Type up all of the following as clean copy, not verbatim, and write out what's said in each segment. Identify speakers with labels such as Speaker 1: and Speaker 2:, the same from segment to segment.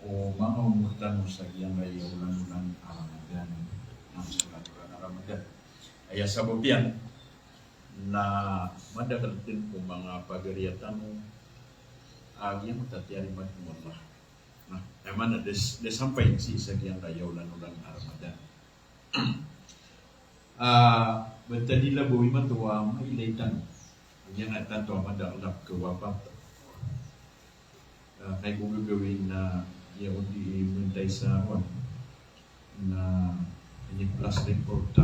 Speaker 1: o mga umutan mo sa iyang ay ulan-ulan Ramadan ng sulat Ramadan. Ay sabab yan na madagal din po mga pagariatan mo agyan matatiari magmullah. Nah, emang sampai si sa iyang ay ulan-ulan Ramadan. Betadila bawi matuwa mailaitan. Yan ay tanto madalap kewapat. Kay kung gagawin na yung di-imintay sa awan na yung plus report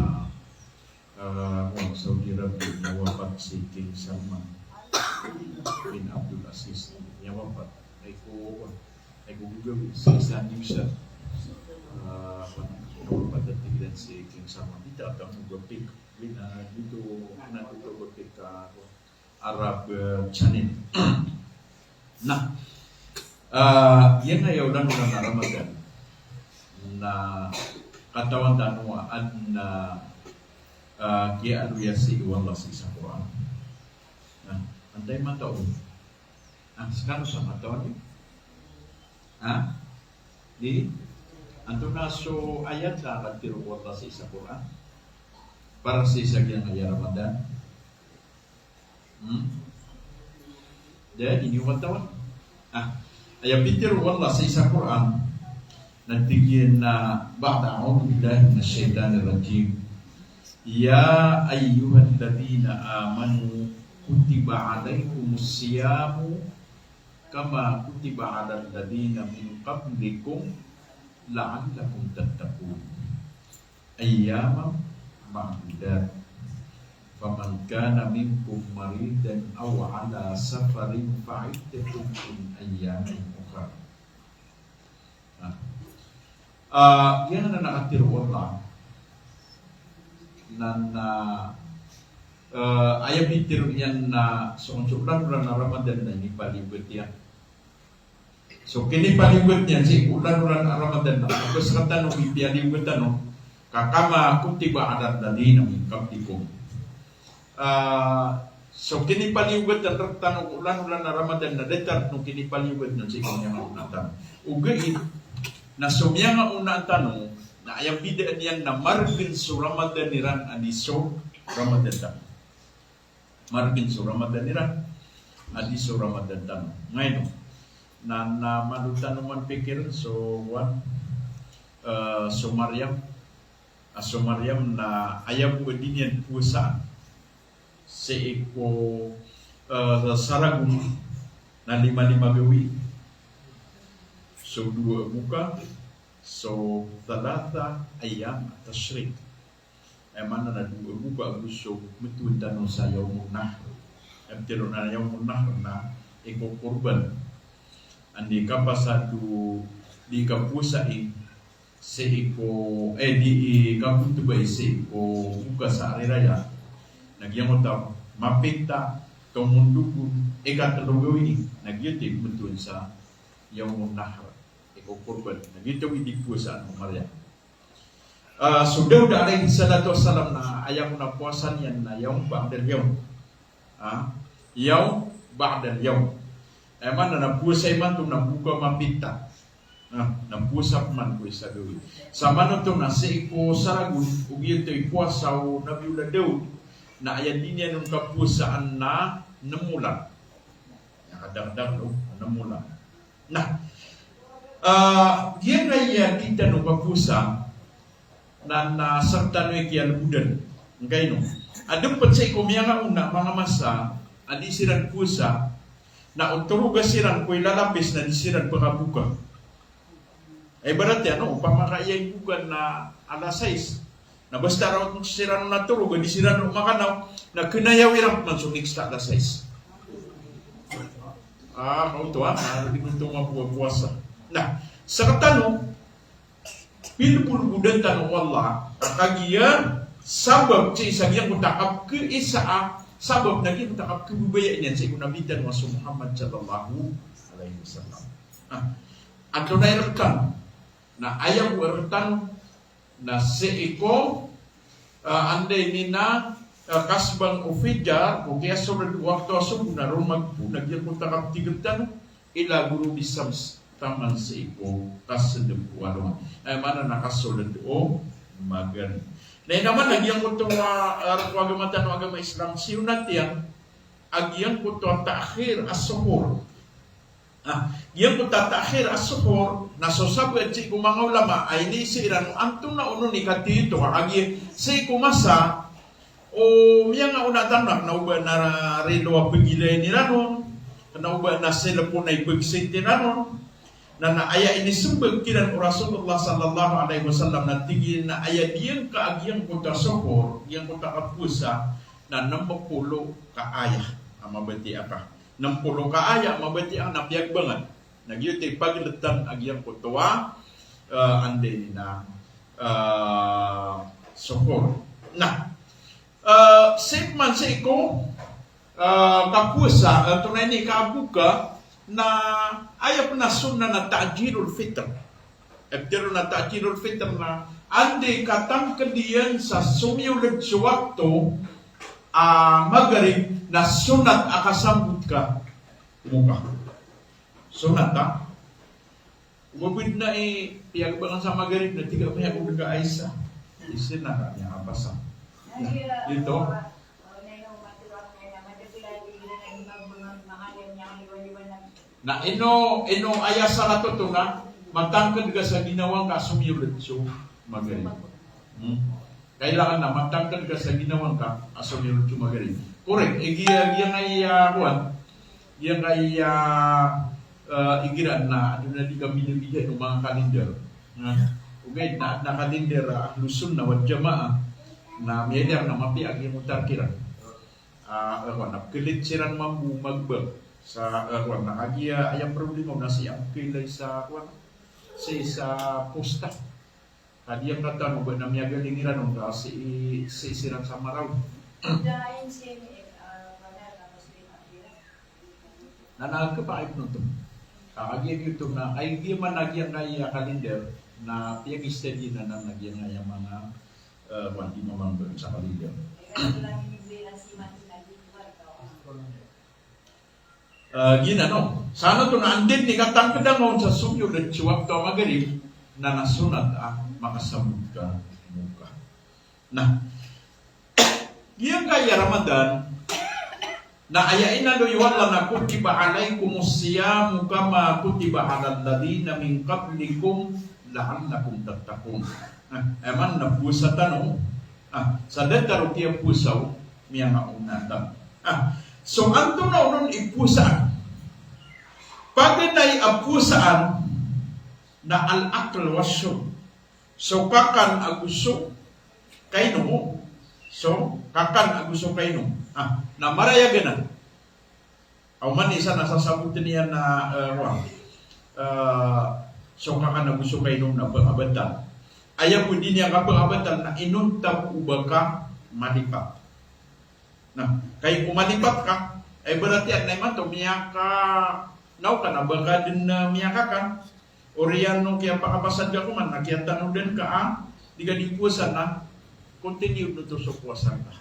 Speaker 1: Saudi Arabia na wapat si King Salman bin Abdul Aziz niya wapat ay kung gagawin sa isang newsa wapat at tiglan si King Salman dito at ang gapik dito gapik Arab Channel nah yan ay ulan-ulan na Ramadan na katawan tanuan na kaya aluyasi iwala sa Quran. Antay mataon. Sekarang sa mataon di anto na so ayat sa katiro wala sa Quran para sa isagyang ay Ramadan. Jadi ini mataon. Ayat bitir wallah sa isang Quran nagtigyan na ba'da a'udhu billahi minasyaitanir rajim ya ayyuhalladzina amanu kutiba alaikumus siyamu kama kutiba alal ladzina min qablikum la'allakum tattaqun ayyaman ma'dudat faman kana minkum maridan aw ala safarin fa'iddatun min ayyamin ukhra. Yan na nakatiro Allah na ayam itir yan na sulan na Ramadan na ini palibot yan. So kini palibot yan si ulan na Ramadan na tapos kata nung ipalibot kakama kutiba adad dali na min qablikum. So kini paliwat na tanong ulan-ulan na Ramadan na detar nung kini paliwat na si kanya nga unatan. Ugay na sumya nga unatan na ayang bidaan yan na margin so Ramadan niran adiso Ramadan tan. Margin so Ramadan niran adiso Ramadan tan. Ngayon na malutan naman pikir so Maryam na ayam ko din yan pusa seiko saragum na 5 gawi. So 2 buka, so 3 ayam tashrik. Mana na 2 buka gusto mutun tanong sa yawmul nahr. Tiro na yawmul nahr na iko kurban. Andi kapasadu di kapusa seiko di kapuntu ba seiko buka sa hari raya. Nagyamot ako, mapita, tumundukun, ikatulog ini, nagyutik betul sa Yawmul Nahr, ikukurban, nagyutik di puasa Maria. Sudah alaihi salatu wassalam na ayaw na puasan yan na Yawm ba'dal Yawm. Yawm ba'dal Yawm. Mana na puasa iman itong nabuka mapita. Napusa man ko isa doon. Sama nito na sa iko saragun, ugi ito ipuasa o nabiula daw. Na ayat din yan ng kapusaan na namulan. Nakadagdag o namulan. Nah, yan ay kita ng kapusa na nasarta no ikial budan. Ngay no. Adong pa sa ikumya nga una, mga masa, adi siran pusa, na uturuga siran ko'y lalapis na di siran pakabuka. Ay barat yan, pamakayay bukan na alas 6. Na basta raw kung sirano na turog, di sirano makanaw, na kinayawirang man sumix sa alas 6. Kautuan, hindi ko itong mapuwasa. Nah, sa katanong, pinupulubudan tanong Allah, kakagiyan, sabab sa isang yang utakap ke isa sabab naging utakap ke bubaya niyan sa ikunabitan wa Muhammad sallallahu alaihi wasallam. Ato na irekan, na ayaw irekan, na seiko anday ni na kasbang ufijar o kaya sobrang waktu asum na rumag po nagyang takap tigatan ila guru bisams taman sa iko kasadepuan. Ay mana nakasulad o magani. Na naman nagyang ko itong agama Islam, siyunat yan, agyang ko ito ta'khir as-suhur. Yang ko ta'khir as-suhur, nasosabit si mga ulama, ay nisiran, antong na uno ni katito, agi si kumasa, o miya nga unatanak, nauba na rinwa pagilay ni nanon, nauba na sila po na ipagsinti nanon, na naaya inisubag kinan o Rasulullah sallallahu alaihi wasallam na tigil na aya diyang kaagyang punta sokor, diyang punta kapusa na 60 kaaya ang mabati aka. 60 kaaya mabati ang napiyag banget. Nagyuti pagletan agyang putuwa ande na sokor. Na safe man sa iko kapusa tunay ni kaabuka na ayaw na sunna na ta'jilul fitr. Pero na ta'jilul fitr na andi katang kadiyan sa sumiyulad sa wakto magarib na sunat akasambut ka muka. Sunat ha? Umabid na piyagbangan sa magarib na tiga may ako nag-aisa. Isin na kanya kapasa. Dito. Na ino aya sa rato to na matangkad ka sa ginawang ka sumiyulad so magaling. Kailangan na matangkad ka sa ginawang ka sumiyulad so magaling. Correct. Yang ay kuan. Yang ay igiran na ano na di kami nabigay ng mga kalender. Okay, na kalender lusun na wad jamaa na miyadar na mapiag yung utarkiran. Na kilit siran mambu magbag sa na agia ayang problema na siya kilay sa sa posta. Kadi ang kata mo ba na miya galingiran ng si siran sa maraw. Nanag ka pa ay punto. Agi ito na ay di man nagyang kaya kalender na piyag steady na nagyang kaya mga di mamang sa kalender. Ginano, sana to na andin ni katang kadangon sa sumyo ng chiwak to magarib na nasunat makasabot ka muka. Na, giyang kaya Ramadan na ayain na doywan lang na kutiba alaykumus siyamu kama kutiba alal ladina min qablikum la'allakum tattaqun. Eman na pusa tanong, sa dataro tiya pusaw miya maunatan. So, anto na unon ipusaan. Pag na'y apusaan na al-akl wasyo. So, kakan aguso kay no. So, kakan aguso kay no. Na maraya gana. Aw man isa nasasabutin niya na so, kakan aguso kay no na pang-abatan. Ayaw po din niya kapang-abatan na inuntab ubaka malipat. Nah, kay umalipat ka, ay berarti at naman to miya ka, naw ka na baka din na miya ka ka, oriyan nung kaya pakapasad ka kuman, nakiyatan din ka di ka di puwasan na, continue nito sa puwasan ka.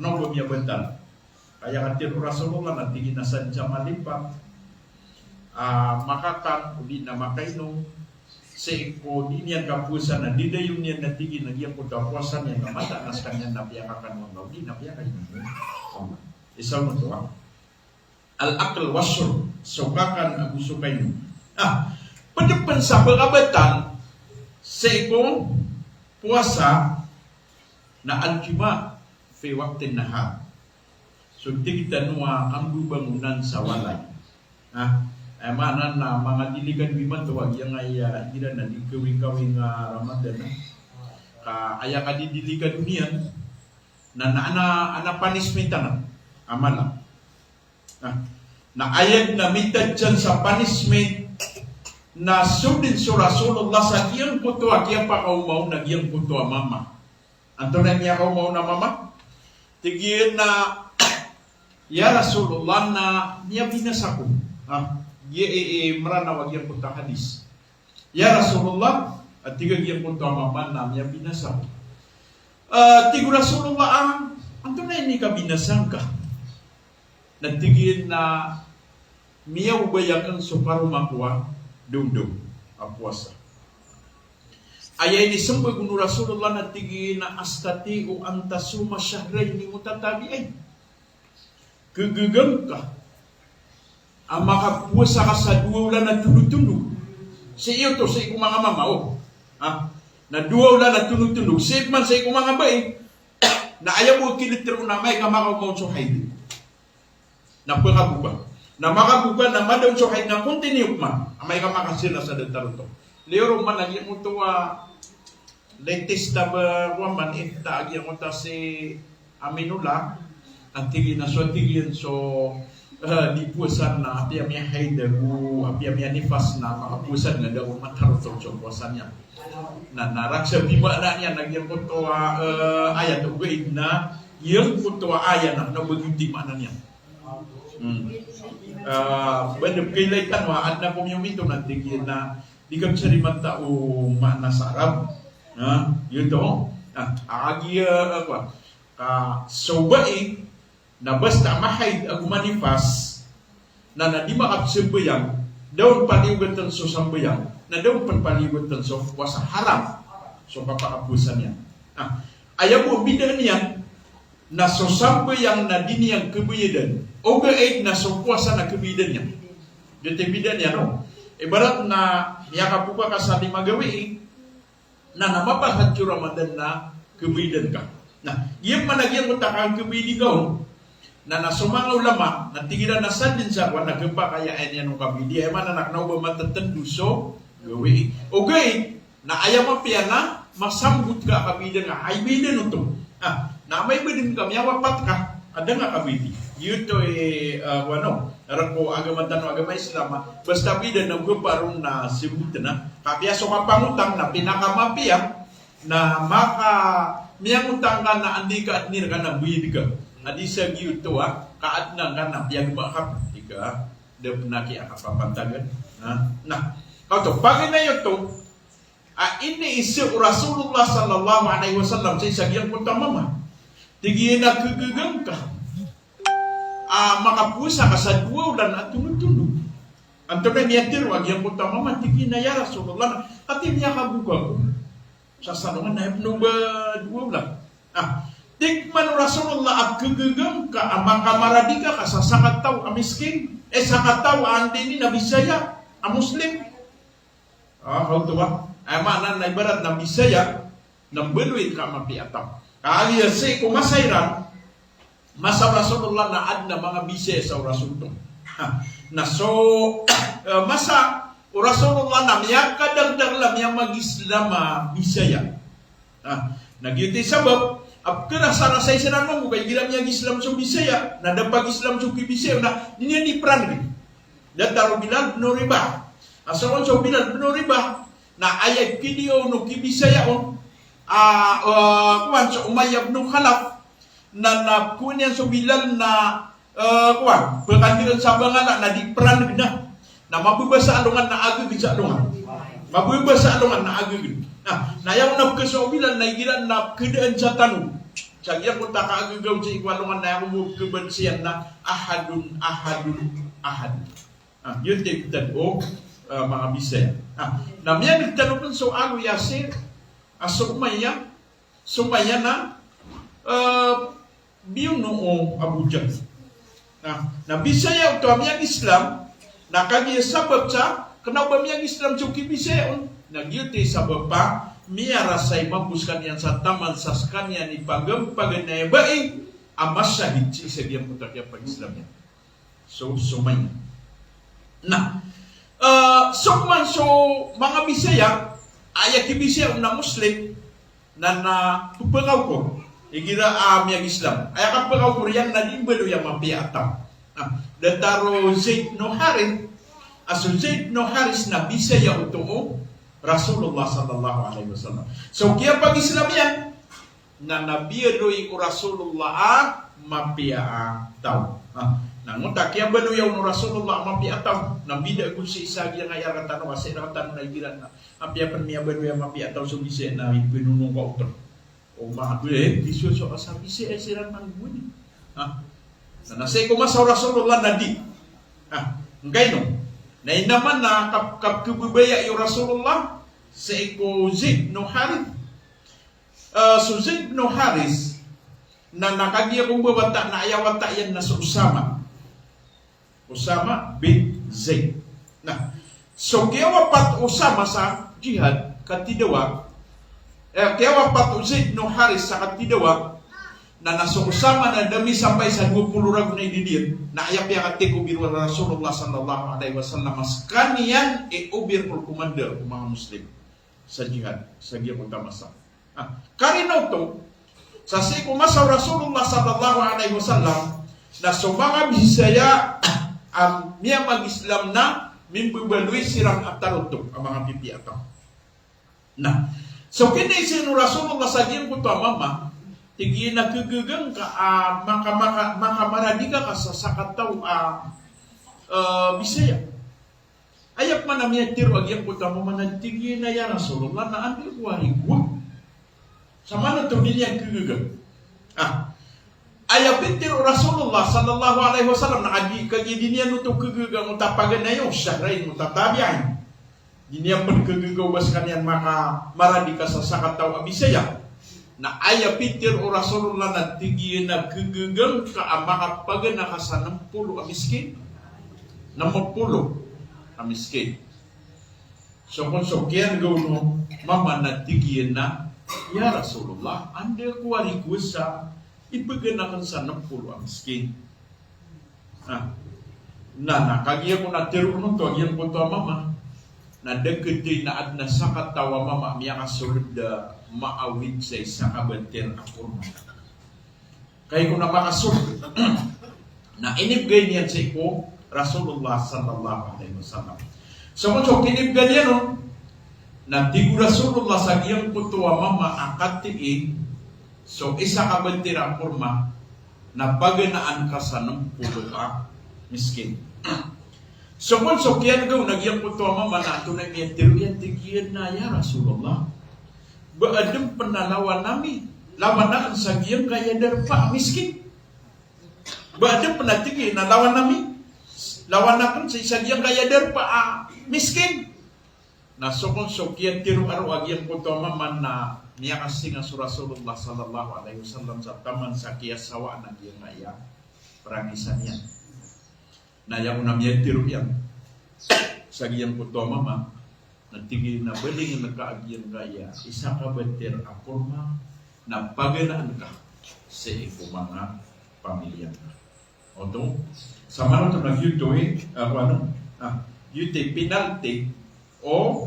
Speaker 1: Ano ba miya bantal? Kaya katir Rasulullah na tingin na sadya malipat, makatan, uli na makainom, sa iko, di niyan kapusan na, di dayon niyan natigin, nagyan po kapuasan niyan, namata nas kanyan napiyakakan mo, di napiyakakan mo. Isaw mo to, al-akal wasur, sukakan aguso kayo. Padapan sa pagabatan, sa iko, puasa, na al-jima, fi waktin nahar. So, tigita nuwa, ang bubangunan sa walay. Mana na mga diligan biman tuwag yang ay gira na di kawing Ramadan aya ka di diligan niyan na ana punishment na amala na ayat na mitad dyan sa punishment na sudin sa Rasulullah sa iyang puto kaya pa kaumaw na iyang puto mama anto na niya kaumaw na mama tigil na ya Rasulullah na niya binasa ko merana wag yang punta hadis. Ya Rasulullah, at tiga yang punta maman namanya binasa. Tiga Rasulullah anto na ini ka binasang ka. Nagtigil na miya ubayakan so parumakwa dum puasa. Ayat ini sembah gunu Rasulullah natigi na astati'u antasuma syahraini mutatabi'ain. Gegegem ka maka puasa ka sa 2 bulan na tunduk-tunduk. Si iyo to sa iku mga mamao. Na 2 bulan na tunduk-tunduk. Si man sa iku mga bae na ayaw mo kilitro na may kamakaw mo so haid. Na pagkabuba. Na makabuba na madaw so haid na continue man. May kamakasila sa dentaro to. Lero man lagi mo to latest na man ifta agi mo ta si Aminula ang tigi na so tigin so di puasan na api amya haida ku api amya nifas na makapuasan nga daw mataro to so puasannya na naraksa bima na niya nagyan ko to ayat o gaid na yung ko to ayat na begitu mana niya bandep kailaitan wa at na kumyumito na tigin na di kam sariman tao mana sa Arab yun to agi apa ka sobai na basta mahaid ang manifas na di makapsimbayang daw paliwatan so sambayang na daw paliwatan so puasa haram so kapakapusan niya ayaw mo bidan niya na so sambayang na din niyang kebidan o gaid na so puasa na kebidan niya dito bidan niya no ibarat na yakapuka ka sa magawi na namapahad yung Ramadan na kebidan ka na yung managyan mo takang kebidi ka na nasumang ulama na tigilan na sa din sa kwan nagpa kaya ay nung kabidi ay man anak na ba matatendu so gawi okay na ayaw mapian na masambut ka kabidi nga ay bidan ito na may bidin kami wapat ka ada nga kabidi yuto narako agama tanong agama Islam basta bidan na guparong na sibut na kapiaso ka pangutang na pinakamapia na maka miyang utang ka na andi ka at nir ka na buyid ka adi sa giuto kaat na kana biag makap tiga de penaki akapapantagan nah kauto pagi na yuto ini isi Rasulullah sallallahu alaihi wasallam sa sagyang utama tigi na kegegem ka makapusa ka sa 2 bulan at tunod-tunod antone niya tirwag yang utama tigi na ya Rasulullah ati niya kabuka ko sa sanungan na ipno ba 2 bulan Tikman Rasulullah at kegegem ka makamaradi ka sa sakataw miskin sakataw andi ni na Bisaya Muslim how to ba ay mana na ibarat na Bisaya nang beluit ka mapiataw kaya si kumasayran masa Rasulullah na adna mga Bisaya sa Rasulullah na so masa Rasulullah na miyak kadagdag lam yang mag-Islam Bisaya nagyuti sabab apkara sana saya senang mau kay gilam yang Islam so Bisaya na dapag Islam so Bisaya na niya ni pran dan taro Bilal no riba asawan so Bilal no riba na ayat video no Bisaya kuan so Umayyah bin Khalaf na kunya so Bilal na kuan pekandiran sabangana na di pran gina na mabubasa alungan na aga gisa alungan mabubasa alungan na aga gina na yang nak kesobilan na igilan na kedaan sa tanong. Sagya ko takagagaw sa ikwalungan na yung kebensian na ahad. Yun tigtan o mga Bisaya. Na miya nagtanong so alo yasir sumaya na biyong noong Abuja. Na Bisaya ito amiyang Islam na kagaya sabab sa kenapa miyang Islam suki Bisaya nagyuti sa bapa miya rasay mabuskan yan sa taman sa kanya ni pagampaganay baing amas syahid si sagyang putak yung pag-Islam yan so sumay na sukman so mga Bisaya ayak ki Bisaya na Muslim na tupagaw ko igira miyang Islam ayak ang pagaw ko riyan na dimbalo yung mapiatam dataro Zaid no Haris aso Zaid no Haris na Bisaya utuo Rasulullah sallallahu alaihi wasallam. So kaya pag Islam yan na nabiyadoy ko Rasulullah mapia taw. Nanguta kaya baluyaw no Rasulullah mapia taw. Nabida ko si isa gyang ayaran tanong kasi na tanong na igilan na mapia pan miya baluyaw mapia taw so bise na pinunong ko utro. O maadwe diso so asa bise ay siran man guni. Na nasay ko mas Rasulullah nadi. Ngay no. Na inaman na kapkububaya yung Rasulullah sa iko Zaid no Harith. So Zaid no Harith na nakagiya kong babata na ayawata yan na sa Usama bin Zaid. Nah, so kaya wapat Usama sa jihad katidawa, kaya wapat Zaid no Harith sa katidawa na nasa Usama na dami sampai sa 20 ragu na ididir na ayap yang atik ubir wa Rasulullah sallallahu alaihi wasallam kanian ubir por commander mga Muslim sa jihad sa giya utama sa. Karinaw to sa siku masa Rasulullah sallallahu alaihi wasallam na sumanga bisaya niya mag-Islam na mimbubalui sirang atarutok ang mga pipi ataw. Nah, so kini sinu Rasulullah sa giya utama tigi naggugugang ka makamaradiga ka sa sakataw Bisaya. Ayak man namya tiro agyang utama managtigi na ya Rasulullah na andi kuwarigwa. Sama na to niya gugugang. Ayak tiro Rasulullah sallallahu alaihi wasallam na kagi dinya nuto gugugang utapagan na yung syahrain mutatabi'an. Dinya pun gugugaw bas kanyan makamaradiga sa sakataw Bisaya. Na aya pitir o Rasulullah na tigyan na gugugang ka makapagan na ka sa 60 miskin. 60 miskin. So kung sokyan gawin mama na tigyan na, ya Rasulullah, anda kuwari ko sa ibagan na ka sa 60 miskin. Kagiya ko na tiro nun to, yan po to mama. Na dagkiti na ad na sakatawa mama miya kasulod da maawid sa isa kabantir ako. Kaya kung na makasulod na inibgay niyan sa iko Rasulullah sallallahu alaihi wasallam. So kung kinibgay niya no, na tigo Rasulullah sa iyang putuwa mama akad tiin, so isa kabantir ako na paganaan ka sa 60 miskin. So kung kiyan gaw nagyang puto mama na ito na miyan tiruyan tigiyan na ya Rasulullah. Baadam penalawan nami lawan na ang sagiyang kaya darpa miskin. Baadam penatigi na lawan nami lawan na kan sa sagiyang kaya darpa miskin. Na so kung kiyan tiru aro agyang puto mama na niya kasi nga sa Rasulullah sallallahu alaihi wasallam sa taman sa kiyasawa na giyang kaya perangisan yan. Na yang namanya tiru yang sagiyan ko to mama natigil na baling nagkaagiyan kaya isa ka beter akurma na paganaan ka sa iko mga pamilya. Oto sama na to nagyuto yute penalty o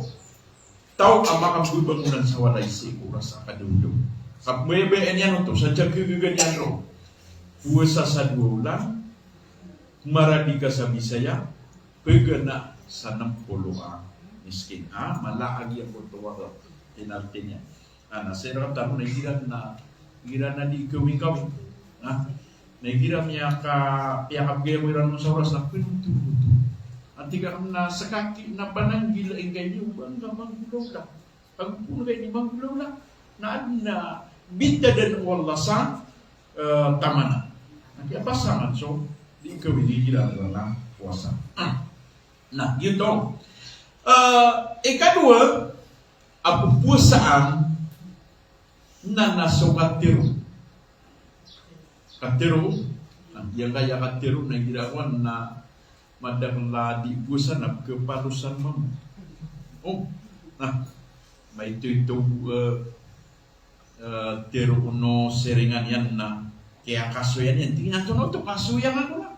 Speaker 1: tao ang makabubangunan sa walay sa iko sa kadundong. Kapmayabaan yan to sa tiyagagaganyan ro puwasa sa dulang maradi ka sa Bisaya, pagana sa 60 miskin. Malaag yung kutuwa ko. Tinarte niya. Nasira ka na gira na di kawing-kawing. Nagira niya piyakap gaya mo iran mo sa oras na pinututo. At tiga na sa kaki na pananggila ang ganyo, bang manggulaw lang. Pag puno kayo ni manggulaw lang, na binta dan wala sa tamanan. Kaya pasangan, so, di ikaw hinigilan na puasa. Nah, yun to. Ikadua, apupusaan na nasukatiro. Katiro, yang kaya katiro na girawan na madangla di pusa na kepalusan mo. May ito tiro uno seringan yan na kaya kasuyan yan. Tingnan to kasuyan ako lang.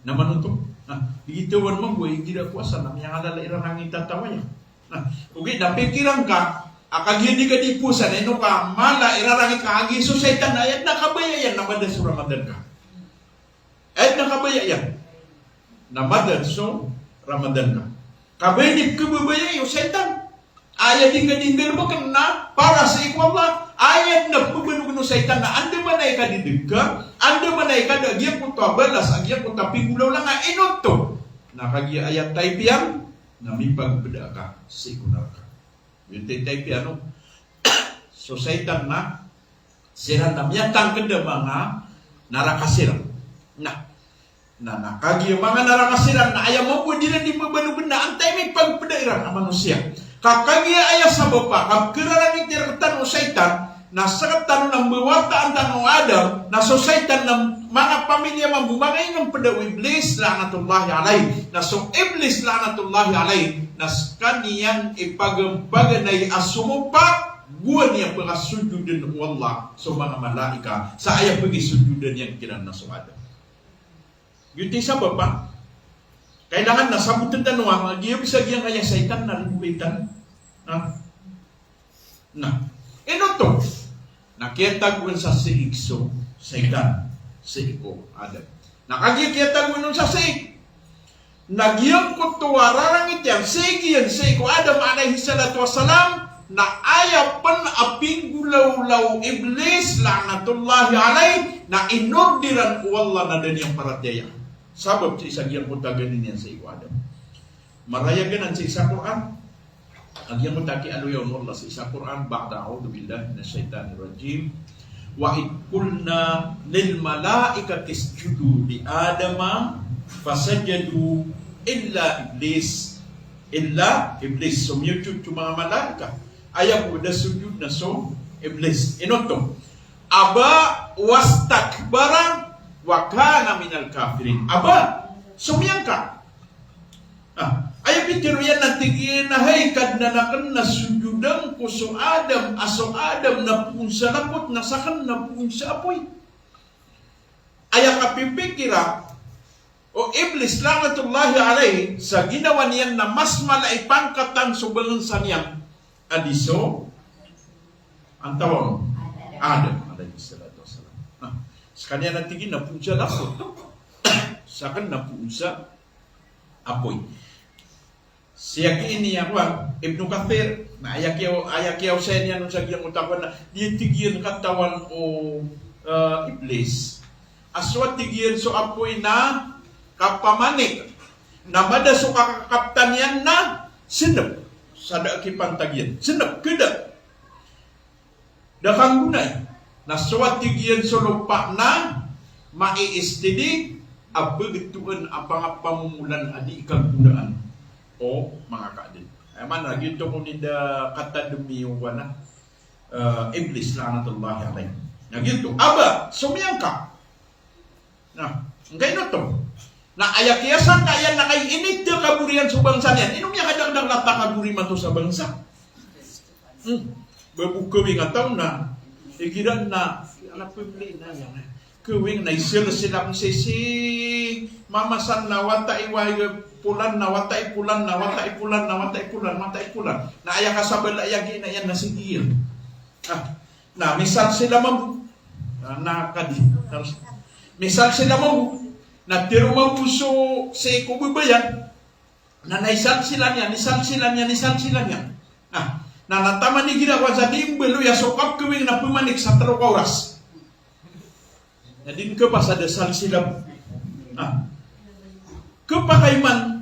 Speaker 1: Naman ito. Igitawan mo ko, hindi puasa na yang alala irang ang itatawa yan. Okay, napikiran ka, akagyan ka di pusa, ino ka, mala, irarangin ka, agi susaitan, ayat nakabaya yan, namadan sa Ramadan ka. Ayat nakabaya yan. Namadan so Ramadan ka. Kabay di kababaya yung saitan. Ayat din mo na para sa ikwala. Ayat na pumanuguno sa itan na anda man ay kadidika, anda man ay kadagyan ko to balas, agyan ko tapigulaw lang nga inoto. Nakagya ayat taypiyan, na may pagbeda ka, sikunar ka. Yung taypiyan, so sa itan na, sila na miyatang kada mga narakasira. Na nakagi mga narakasiran na ayaw mo po din di mabano-banda antay may pagpadairan ang manusia. Kakagi ayaw sa bapa, kagkirarang itiratan o saitan, nasa tanong ng buwataan tanong Adam, nasa saitan ng mga pamilya mambumangay ng padaw iblis la'natullahi alay. Nasong iblis la'natullahi alay, nas kaniyang ipagabaganay asumupa, buwan niya pagkasujudan ng Allah sa mga malaika, sa ayaw pagkasujudan niyang kinanaso Adam. Yun sa baba, kailangan nasabutan tanong, di bisa giyang kaya saitan na lupitan. Ino to, nakita ko sa siigso, saitan, siiko, Adam. Nakakita ko nun sa siig. Nagyang ko tuwararang ityan, sigiyan, siiko, Adam, alayhi salatu wassalam, na ayaw pan aping gulaw-law iblis, la'natullahi alay, na inordiran ko Allah na daniyang parataya. Sabab sa isang yang mutaganin yan sa iwadan. Marayagan sa isang Quran. Ang yang mutaki aluyaw Allah sa isang Quran. Ba'da a'udhu billahi na syaitanir rajim. Wa idkulna lil malaikati isjudu li Adama fasajadu illa iblis. Sumyujud yung mga malaika. Ayaw ko na sujud na so iblis. Inoto. Aba wastakbara wa kana minal kafirin. Aba, sumiyang ka. Ay pitiro yan natigin na haykad na nakan na sujudang ko so Adam, aso Adam na pun sa lapot, nasakan na pun sa apoy. Ay kapipikira, o iblis la'natullahi alayhi, sa ginawa niyan na mas malaipang katang subalansan niyan, adiso, ang tawag, Adam, alayhi salatu wasalam. Sa kanya natigin na punsa lapot. Sa kanya na punsa apoy. Siya kiini ako, Ibnu Kathir, na ayakyaw sa niya nung sa giyang utawan na ditigyan katawan o iblis. Aswat tigyan so apoy na kapamanik. Na mada so kakakaptan yan na sinap. Sada kipantagyan. Sinap, kada. Dakang gunay. Naswat tigyan so lupa na maiistidig abagituan apang pamumulan adi ikagudaan o mga kaadin. Ay man lagi ito kung nida katadumi yung wana iblis la'natullahi alayhi. Nagito, aba, sumiyang ka. Na, ngay no to. Na ayakyasan kaya na kay init na kaburian sa bangsa niyan. Inong niya kadagdag lata kaburi man to sa bangsa. Babukawing ataw na igiran na pumili na yan. Kuwing na isil-silang sisi mamasan na watay pulan na watay pulan na watay pulan na watay pulan watay pulan na aya kasabal aya gina yan na sigil. Na misal sila mam na kadi. Misal sila mam na tiro mabuso sa ikububayan na naisal sila niya na nataman ni ginawa sa dimbelo ya sokap kuwing na pumanik sa 3 oras. Na din ka pa sa dasal sila. Kapakaiman,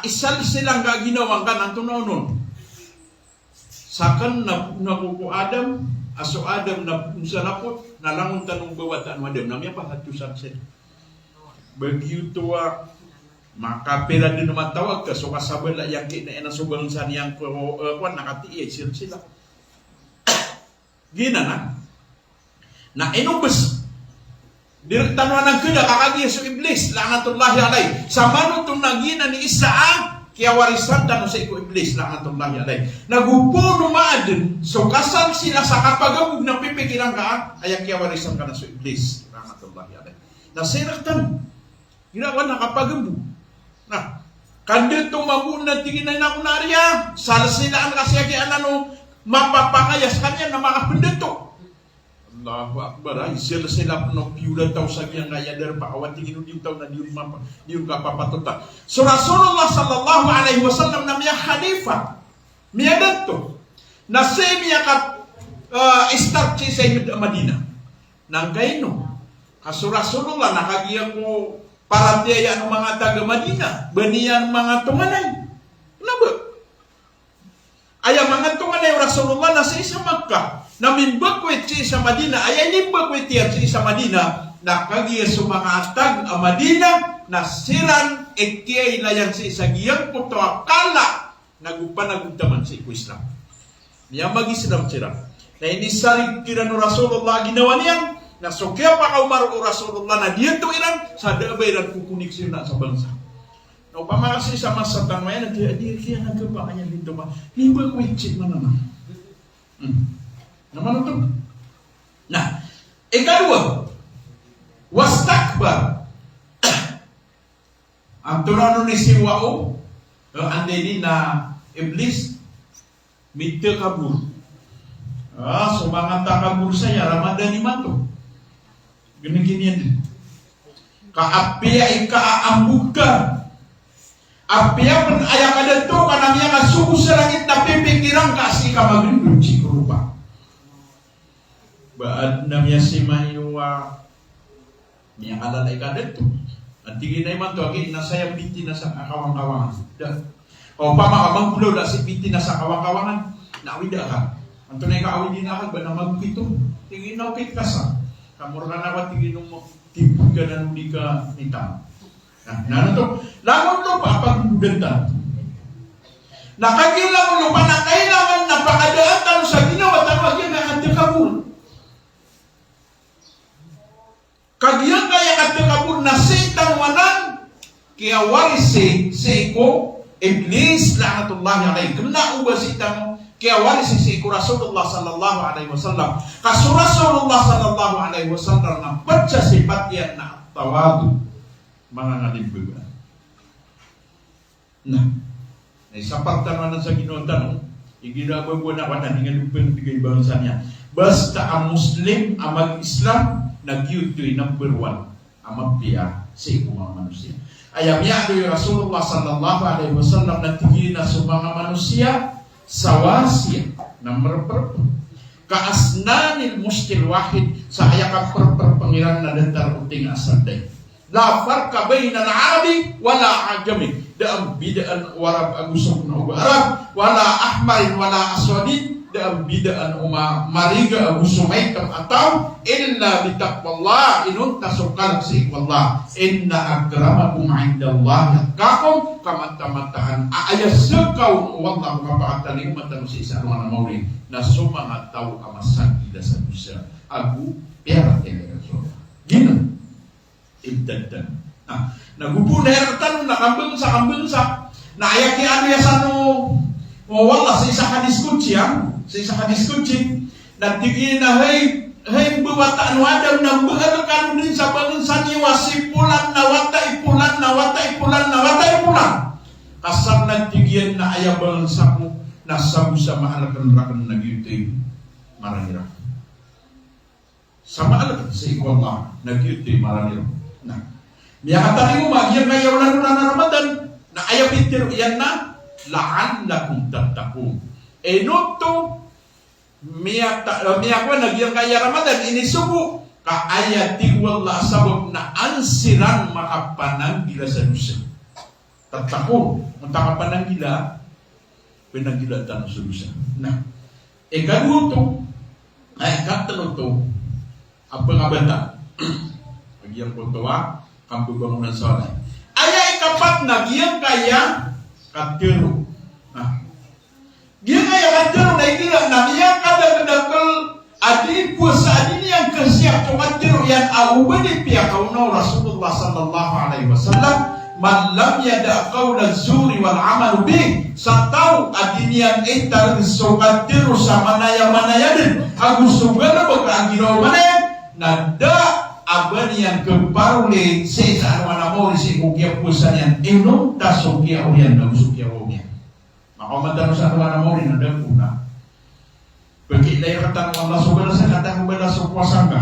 Speaker 1: isal silang gaginawang ka ng tunonon. Sakan na nakuku Adam, aso Adam na sa lapot, nalangon tanong bawatan mo Adam, namya pa hatusan sila. Begitu makapira din naman tawag ka, so kasabal na yung kinasugang sa niyang kuwan, nakatiiyay sila. Gina na inubos. Tanwa ng kuda, kakagya sa iblis, la'natullahi alay. Sa manong nagina ni Isaan, kaya warisan tanong sa iko iblis, la'natullahi alay. Nagupo numaadin, so kasal sila sa kapagabog ng pipikilang ka, ay kaya warisan ka na sa iblis, la'natullahi alay. Nasirak tanong, ginawa na kapagabog. Na, kandito mabuna tingin na nakunarya, salsilaan kasi kaya mapapangayas kanya na mga pendito. Allahu Akbar, sila no piulan taw sa kanya ngaya der pa awat tingin din taw na diun kapapatuta. So Rasulullah sallallahu alaihi wasallam na miya halifa. Miya dato. Na miya ka start sa Madinah. Nang kaino. Kaso Rasulullah nakagiya ko para tiya ang mga taga Madinah, baniyan mga tumanay. Kenapa? Aya mga tumanay Rasulullah na sa isa Makkah, na minbakwit sa Madinah, aya nimbakwit yan sa isa Madinah, Nakagiya sumangatag Madina nasiran ekiyay layang sa isagiyang puto akala nagupanagutaman sa Islam. Niya mag-Islam sila. Na inisarig kira no Rasulullah ginawa niyan na sukya pa kaumar o Rasulullah na dito ilan sa dabayran kukunik sila sa bansa. Na upamasi sa masa tanwayan na dia nagkaba kanya dito ba? Hindi ko ichit man naman. Naman ito. Nah, ikadua wastakbar ang tunano ni si Wao andini na iblis mitte kabur sumangata kabur saya Ramadan imanto gini-gini din kaapia ikaambuka apia pen aya kadento kana miya kasugo sa langit na pipikirang kasi ka magindun si rupa baad na miya si Mayuwa niya kalalay ka dito. At tingin na iman to, agin, nasaya biti na sa kawang-kawangan. O pamakamang gulo na si biti na sa kawang-kawangan, naawid ka. Ang tunay ka awid din akag, ba na magpito? Tingin na okay ka sa. Kamura ka naman, tingin mo, tipod ka na nuli ka nita. Ano to? Langon to pa, pag-ganda. Nakagilang ulo pa na kailangan na pakadaan talo sa ginawa, talo agyan na antikabul. Kagiyan kaya katakabur na setan wanan kaya warisi seiko iblis la'natullahi alaihi kena ubah setan kaya warisi seiko Rasulullah sallallahu alaihi wasallam kasu Rasulullah sallallahu alaihi wasallam na baca sifat yang na tawadu mga ngalibba nah sa pagtanong sa Ginoo tanong iginawa mo na wala dengan lupin bigay bangsa niya basta ang Muslim ang mag-Islam nagyutoy number 1 amapia sa mga manusia. Ayamya do Rasulullah sallallahu alaihi wasallam natigil na sa mga manusia sawasya number 4 kaasnanil muskil wahid sa ayakap perpangiran na dentar uting asaday. La farqa baina al-arabi wala ajami. Daam bidaan warab agusok na Arab wala ahmarin wala aswadin daam bidaan mariga abu sumaytam ataw illa bitaqwallah inun tasukal si wallah inna akramakum indallahi atqakum kamata-mataan ayas sekau wallahu mapa'atali matan si isa mana maurin na sumanga tahu amasan ida sadusa agu pera Rasul gina ibdadan nagubu daeratan nakambeng sa na ayaki anu ya sanu wallah sa isa hadis kunci sa isa hadis kunci dan tingin na hey buwata anu adam na beherkan din sa bangunsan ni wasipulan na watai pulan kasar na tingin na aya bangunsaku na sabu sama alakan rakan nagyutoy marahira sama alakan sa ikwallah nagyutoy marahira nah biya katali mo magyan kaya wala na Ramadan na aya pitir yan na la'allakum tattaqun enoto miyakwa nagyang kaya Ramadan ini subuh ka ayati wallah sabab na ansiran makapanang gila sa dusa tattaqun unta kapanang gila pinagila tanong sa dusa nah ikaduto ay katalo apa nga bata nagyang puntawa kampo bangunan soleh aya ikapat nagyang kaya katero dia kaya katero na ikila na niya kadang-kadang adi puasa adi yang kesiap katero yang awubani pihak kauna Rasulullah sallallahu alaihi wasallam man lam yada qawla zuri wal amal bih satau adi yang entar so katero sama manaya din agus sugana bagagiro manaya nada aban yang keparule sesa mana mau si mukia pusan yang inung tasokia orian dan sukia orian maka mantan sa mana mau rin ada puna bagi daya kata Allah subhanahu sa kata kepada puasangka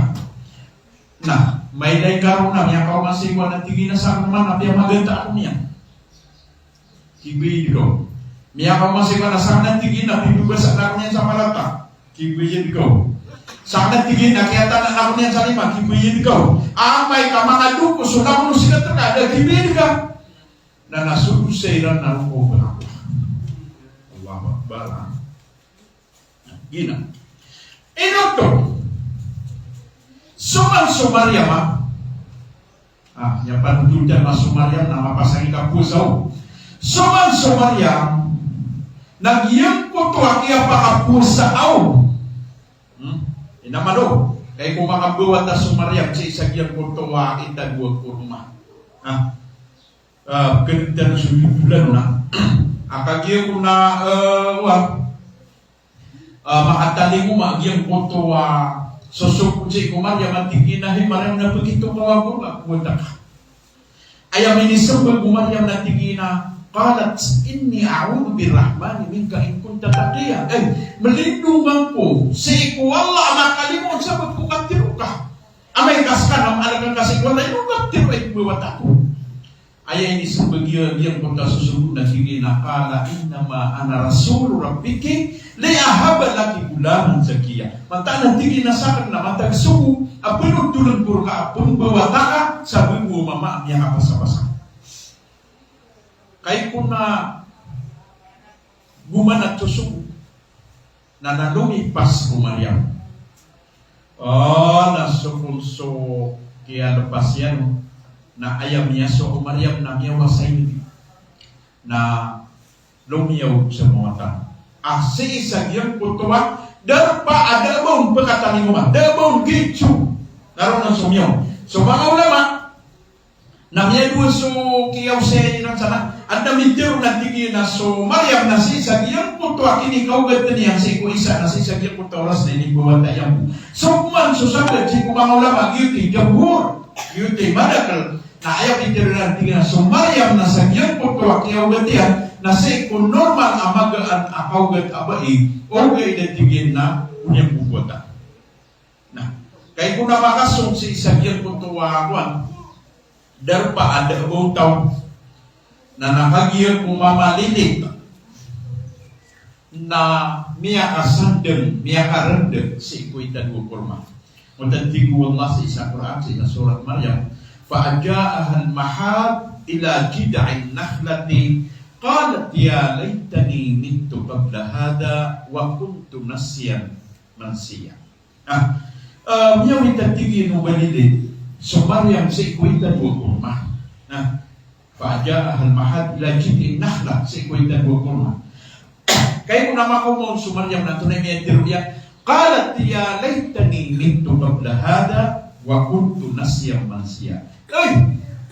Speaker 1: nah may dai karuna yang kau masih wana tinggi na sa mana dia magenta ako niya kibi ko miya kau masih wana sana tinggi na bibasa na niya sa malata kibi ko sana tingin na kaya tanan ako niyan sa lima, kibuyin ikaw. Amay ka mga duko, sunang mo sila talaga, kibuyin ka. Na nasulusairan na rupo ba ako. Allahu Akbar. Gina. Inoto. Suman sumarya ma, Yang panututan masuk Maryam nama pasang kapusau. Soman so Maryam nagyang ko to akia pakapusao. Inama do. Kaya kung makabuhat na so Maryam sa isagyang ko to kita dua ko rumah. Ganito sa bulan na. Akagya ko na makatali mo magyang ko to sosok si Maryam at tiginahin Maryam na begitu kawago na kuwata ka. Ayam ini sebab Maryam na tigina qalat inni a'udhu birrahmani minka in kunta taqiya. Melindungan ko si iku Allah makalimon sabab ko katiru ka. Amay kaskan ang alagang kasih ko na yung katiru ay buwat ako. Ayah ini sebagian yang kota sesungguhnya tigina qala innama ana rasul rabbiki liahaba laki gulaman zakiya. Mata nanti nasakan na mata suku apun tulun kurka apun bawataka sabi bu mama amya kapasa-pasa. Kay kuna gumanat suku na nalungi pas ku Maryam. Nasukul so kaya lepas yan na ayam niya so Maryam na miyaw wasay na lumiyaw sa mga tao. Si isagyang kutuwa darpa ada bang pekatan mo dabon gitu naroon ng sumyaw. So mga ulama na miyaw so kiyaw sa inang sana at namitiro na tigi na so Maryam na si isagyang kutuwa kini kaugat na niya si isa na si isagyang kutuwa ras na inibuwan tayang so kuman so sabat si mga ulama yuti jabur yuti madakal na ayaw itiro na tigi na so Maryam na sagyang kutuwa kiyaw gatiyan na si kung normal amagaan akawgat abai o gay datigin na unyang bubota. Nah, kaya kung namakasong si isagyang kutuwakuan darpa ada bautaw na nakagiyang kumamalilit na miya kasandeng, miya karendeng si ikuitan wukurma. Mutantigu Allah sa isang Quran sa surat Maryam fa'aja'ahan mahad ila jida'in nakhlati qalat ya laitani mittu qabla hada wa kuntu nasiyan mansiya. Miyaw itatigi no balidin so Maryam si ikuitan wukurma. Fa'aja'ahan mahad ila jida'in nakhlat si ikuitan wukurma. Kaya kung naman ko mo so Maryam na tunay miya tiruya qalat ya laitani mittu qabla hada wa kuntu nasiyan mansiya.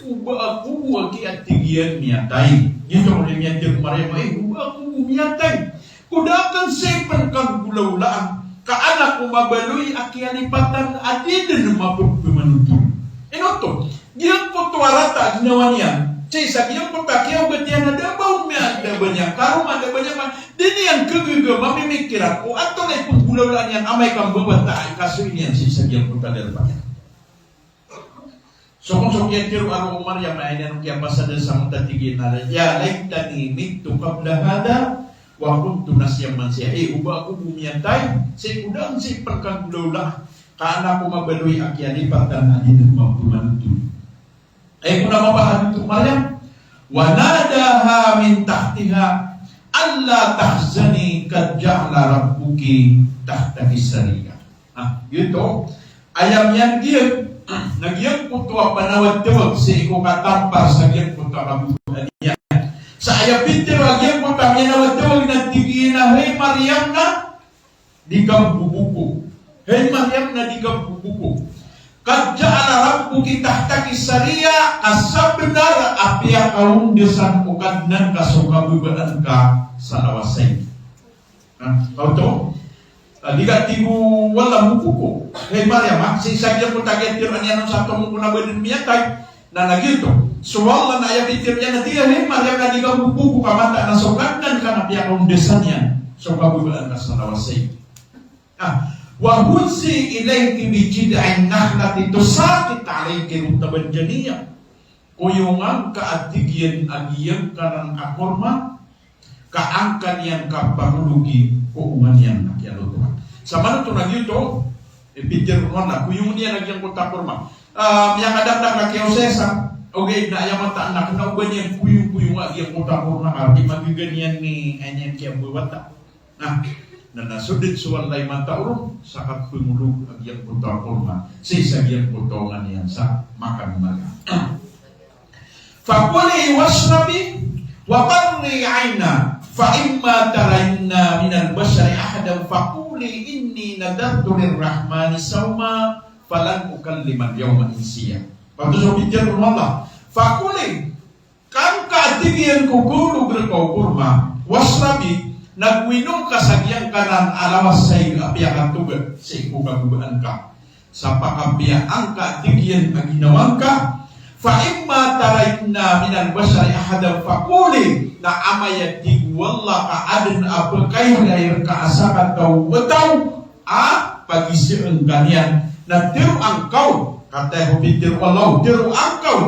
Speaker 1: Uba aku waki atigian miatai. Itu oleh miatir Maryam. Uba aku miatai. Kudakan sepen kang gula-gulaan. Ka anak mabalui akialipatan adiden mapun pemenutur. Enoto. Giang potuarata ginawanian. Cesa giang potakiau betian ada bau ada banyak karum ada banyak man. Dini yang kegege mamimikir aku atau lepun gula-gulaan yang amai kang bebata kasu ini yang sisa giang potadel banyak. Sokong tiru anu Maryam na ina nung kiamasa dan sa mga tatigin na ya laitani mittu qabla hada wa kuntu nasiyan mansiya. Uba ako bumiyantay si udang si pagkaglola kana ko mabaluy akyalipatan adin mapumanutu. Kung namabahad ito Maryam wa nadaha min tahtiha alla tahzani kad ja'ala rabbuki tahtaki sariya. Yun ayam yan giyan nagyang kutuwa panawad-tawag sa iko katampar sa gyang kutuwa kabubuhan niya. Sa ayapin tiro, gyang kutuwa minawad-tawag na tigin na, hey Maryam na, di kang bubuko. Hey Maryam na, di kang bubuko. Kadja'ala rabbuki tahtaki sariya, asabnar apya kaundesan ukadnan kasukabubaan ka sa nawasay. Kau to? Diga tibu wala mukuko. Hey Maryam, si sagya mo taget tiran yan sa ato mo na badin miyatay na nagito. So wala na ayam itir yan na tiya, hey Maryam na diga mukuko kamata na sokatan ka na piya kong desan yan. So kabubulan ka sa nawasay. Wahunsi ilayki bijida'in nakhlati tusakit alayki rutaban janiya. Kuyungan kaatigyan agiyang karang akorma kaangkan yang kapangulugi kuungan yang nakialutuhan. Sama na ito nagyuto, ipintir mo na, kuyungan niya nagyang kutakorma. Yang kadang-kadang nakiausesa, okay, na ayaw mata anak, nauban niya kuyung-kuyung agiyang kutakorma, arti magiganyan ni anyan kiyang buwata. na nasudit suwalay mataurong sakat pumulog agyang puto kurma sa isagyang putongan niyan sa makan maga. Fakuli wasnabi wa qarni aina fa imma tarayna minal bashari ahadan fakuli inni nadartu lirrahmani sawma falan ukallima yawma insiya. Pagsubitin ko Allah fakuli kan kaatigian ko gulog reko kurma wasnabi nagwinom ka sa giyang kanan alawas sa iyo apiakan tugad sa ikugagubaan ka sa pakabiyaan ka tigyan ang ginawang ka fa imma tarayna minal bashari ahadan fakuli na amayat tigwalla ka adin apakay layar ka asakan kau betaw pagisiang kanyan na tiru ang kau kata hubitir walau tiru ang kau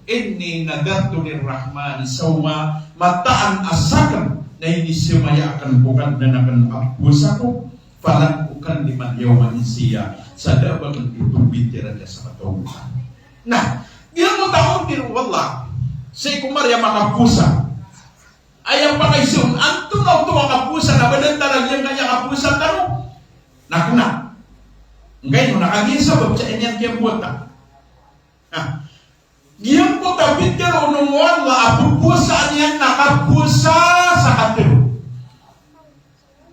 Speaker 1: inni nadartu lirrahmani sawma mataan asakan na hindi sumaya akan bukan dan akan puasa ko falan bukan liman yawman insiya sa dabang itu bitiran sa katawuhan. Nah, ilang mo taon din wala sa ikumarya makapusa ayang pakaisun anto na ito makapusa na badan talagang kanya kapusa taro nakuna ngayon nakagisabab sa inyang kiyambuta giyang po tabitir unong wala apupusa niyan nakapusa sa katiro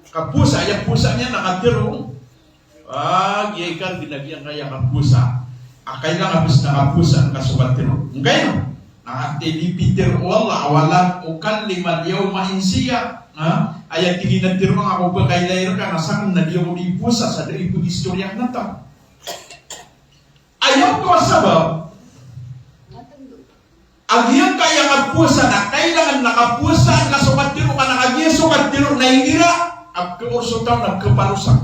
Speaker 1: kapusa yung pusa niya nakatiro giyakan binagyan kaya kapusa kailangan abis nakapusa ang kasukatiro ngayon nakatilipitir wala awalan ukan liman yawma insiya ayat tigin tiro nga ako ba kay layro ka nasakan na diyo mo ipusa sa dari po istoryak na ta ayaw ko sabab agyang kaya kapusa na kailangan nakapusa ang kasukatiro ka nakagiya sukatiro na hingira ang keurso taon ang keparusak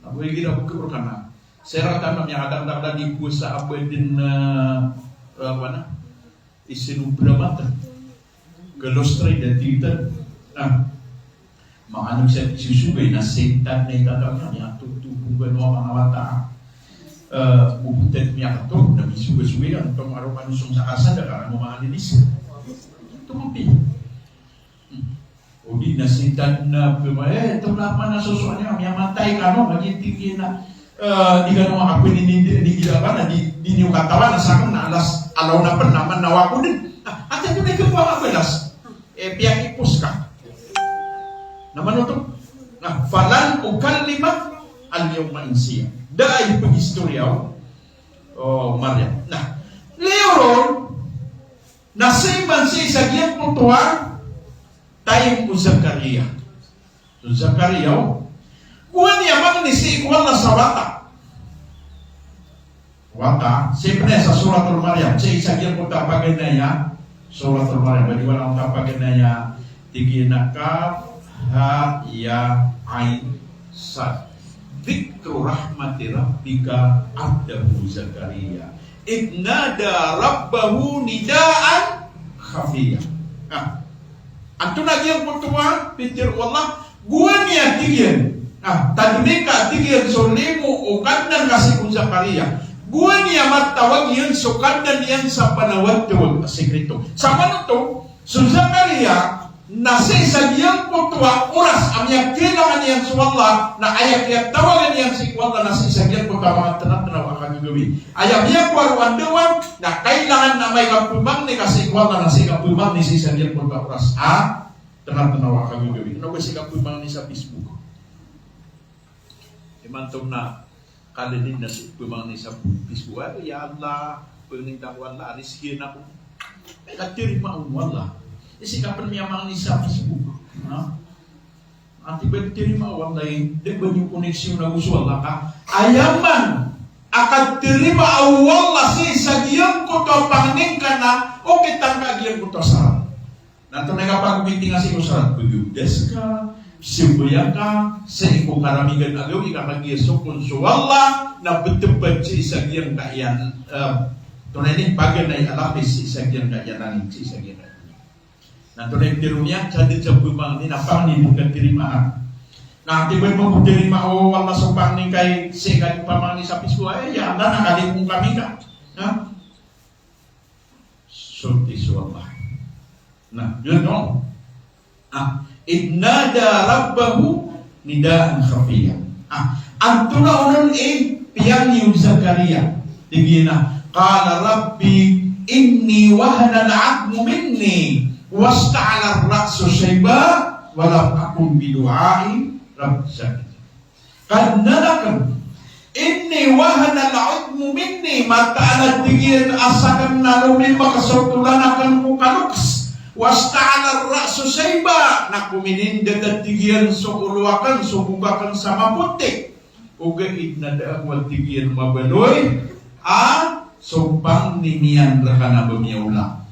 Speaker 1: nakuhigira ko keur ka na sera tanam yang kadang-kadang di pusa apa din isinubramatan galostray dan titan makanag siya isusubay na setan na itatawag niya tutubugan mo ang mga mata bubutet niya kato na isubay-subay ang itong araw manusong sa kasada karang mo makalinis tumapi o di na setan na ito naman na susuan niya may matay ka no magiging na di ka nung makapunin di gila ka na di niyo katawan na sa akin na alas alaw na pa naman nawa ko din at ito na ikaw ang apelas piyak ipus ka naman ito falan o kalima alyaw mainsiya dahil pag-istorya Maria Leoron nasiman si Isagyang Putuan tayong po Zakaria kuha niya man ni si ikuan na sa wata siyempre sa suratul Maryam si Isagyang Putapagin na niya suratul Maryam baliwala ang tapagin na niya tiginakap ha ya ain sad Dikru rahmati rabbika abdahu Zakaria idnada rabbahu nidaan khafiyah anto nagyang putuwa pitir wallah gua niya tigyan tadmika tigyan so limo o kandan kasi kung Zakaria gua niya matawag yan so kandan yan sa panawag-tawag sekreto sa manuto so Zakaria nasi Isagyang Putuwa oras amyang kailangan niyan sa wala na ayak tawagan niyan si wala nasi Isagyang Putuwa mga tanat-tanaw akan gagawin ayam niya kwaruan-dewan na kailangan na may kapumang ni kasi wala nasi kapumang ni si Isagyang Putuwa oras tanat-tanaw akan gagawin ano ba si kapumang ni sa Facebook imantong na kalinin na si kapumang ni sa Facebook ya Allah pengintak wala ariskin ako ay katirima ang wala isikapan niya mga ni sa Facebook. Ati ba terima walay, di ba yung koneksyon na gusto wala ka? Ayaman, akan terima awala si Isagyang Putuwa pangning ka na, o kitang kaagyan ko to sarap. Nato na kapag-meeting nga si Kusarat, pag-udes ka, simbuya ka, sa iko karamigan agaw, ikakagiyaso kung suwala, na betupad si Isagyang Kayan, tunay ni bagan na ialapis si Isagyang Kayan, si Isagyang Kayan. Nantunay tirunya jadi sabumang ni napang ni bukan terima. Nah tiba mo terima wala sopang ni kay segan pamang ni sapis ko ya anda nakali kung kami ka. Sulti suwallah. Nah, yun no. Idnada rabbahu
Speaker 2: nidaan khafiyah. Antuna unun piyang ni Zakaria tigina qala rabbi inni wahana al-'azmu minni wasta'ala ar-ra'su shayba wa lam akun bidu'ai rabbi syakir. Karena inni wahana al-'azmu minni mata'ala tigin asakan nalumi makasutulan akan kukaluks wasta'ala ar-ra'su shayba nakuminin dekat tigian suuluakan subukakan sama putik uga idnada wal tigian mabaloy sumpang ninian rekana bemiaula.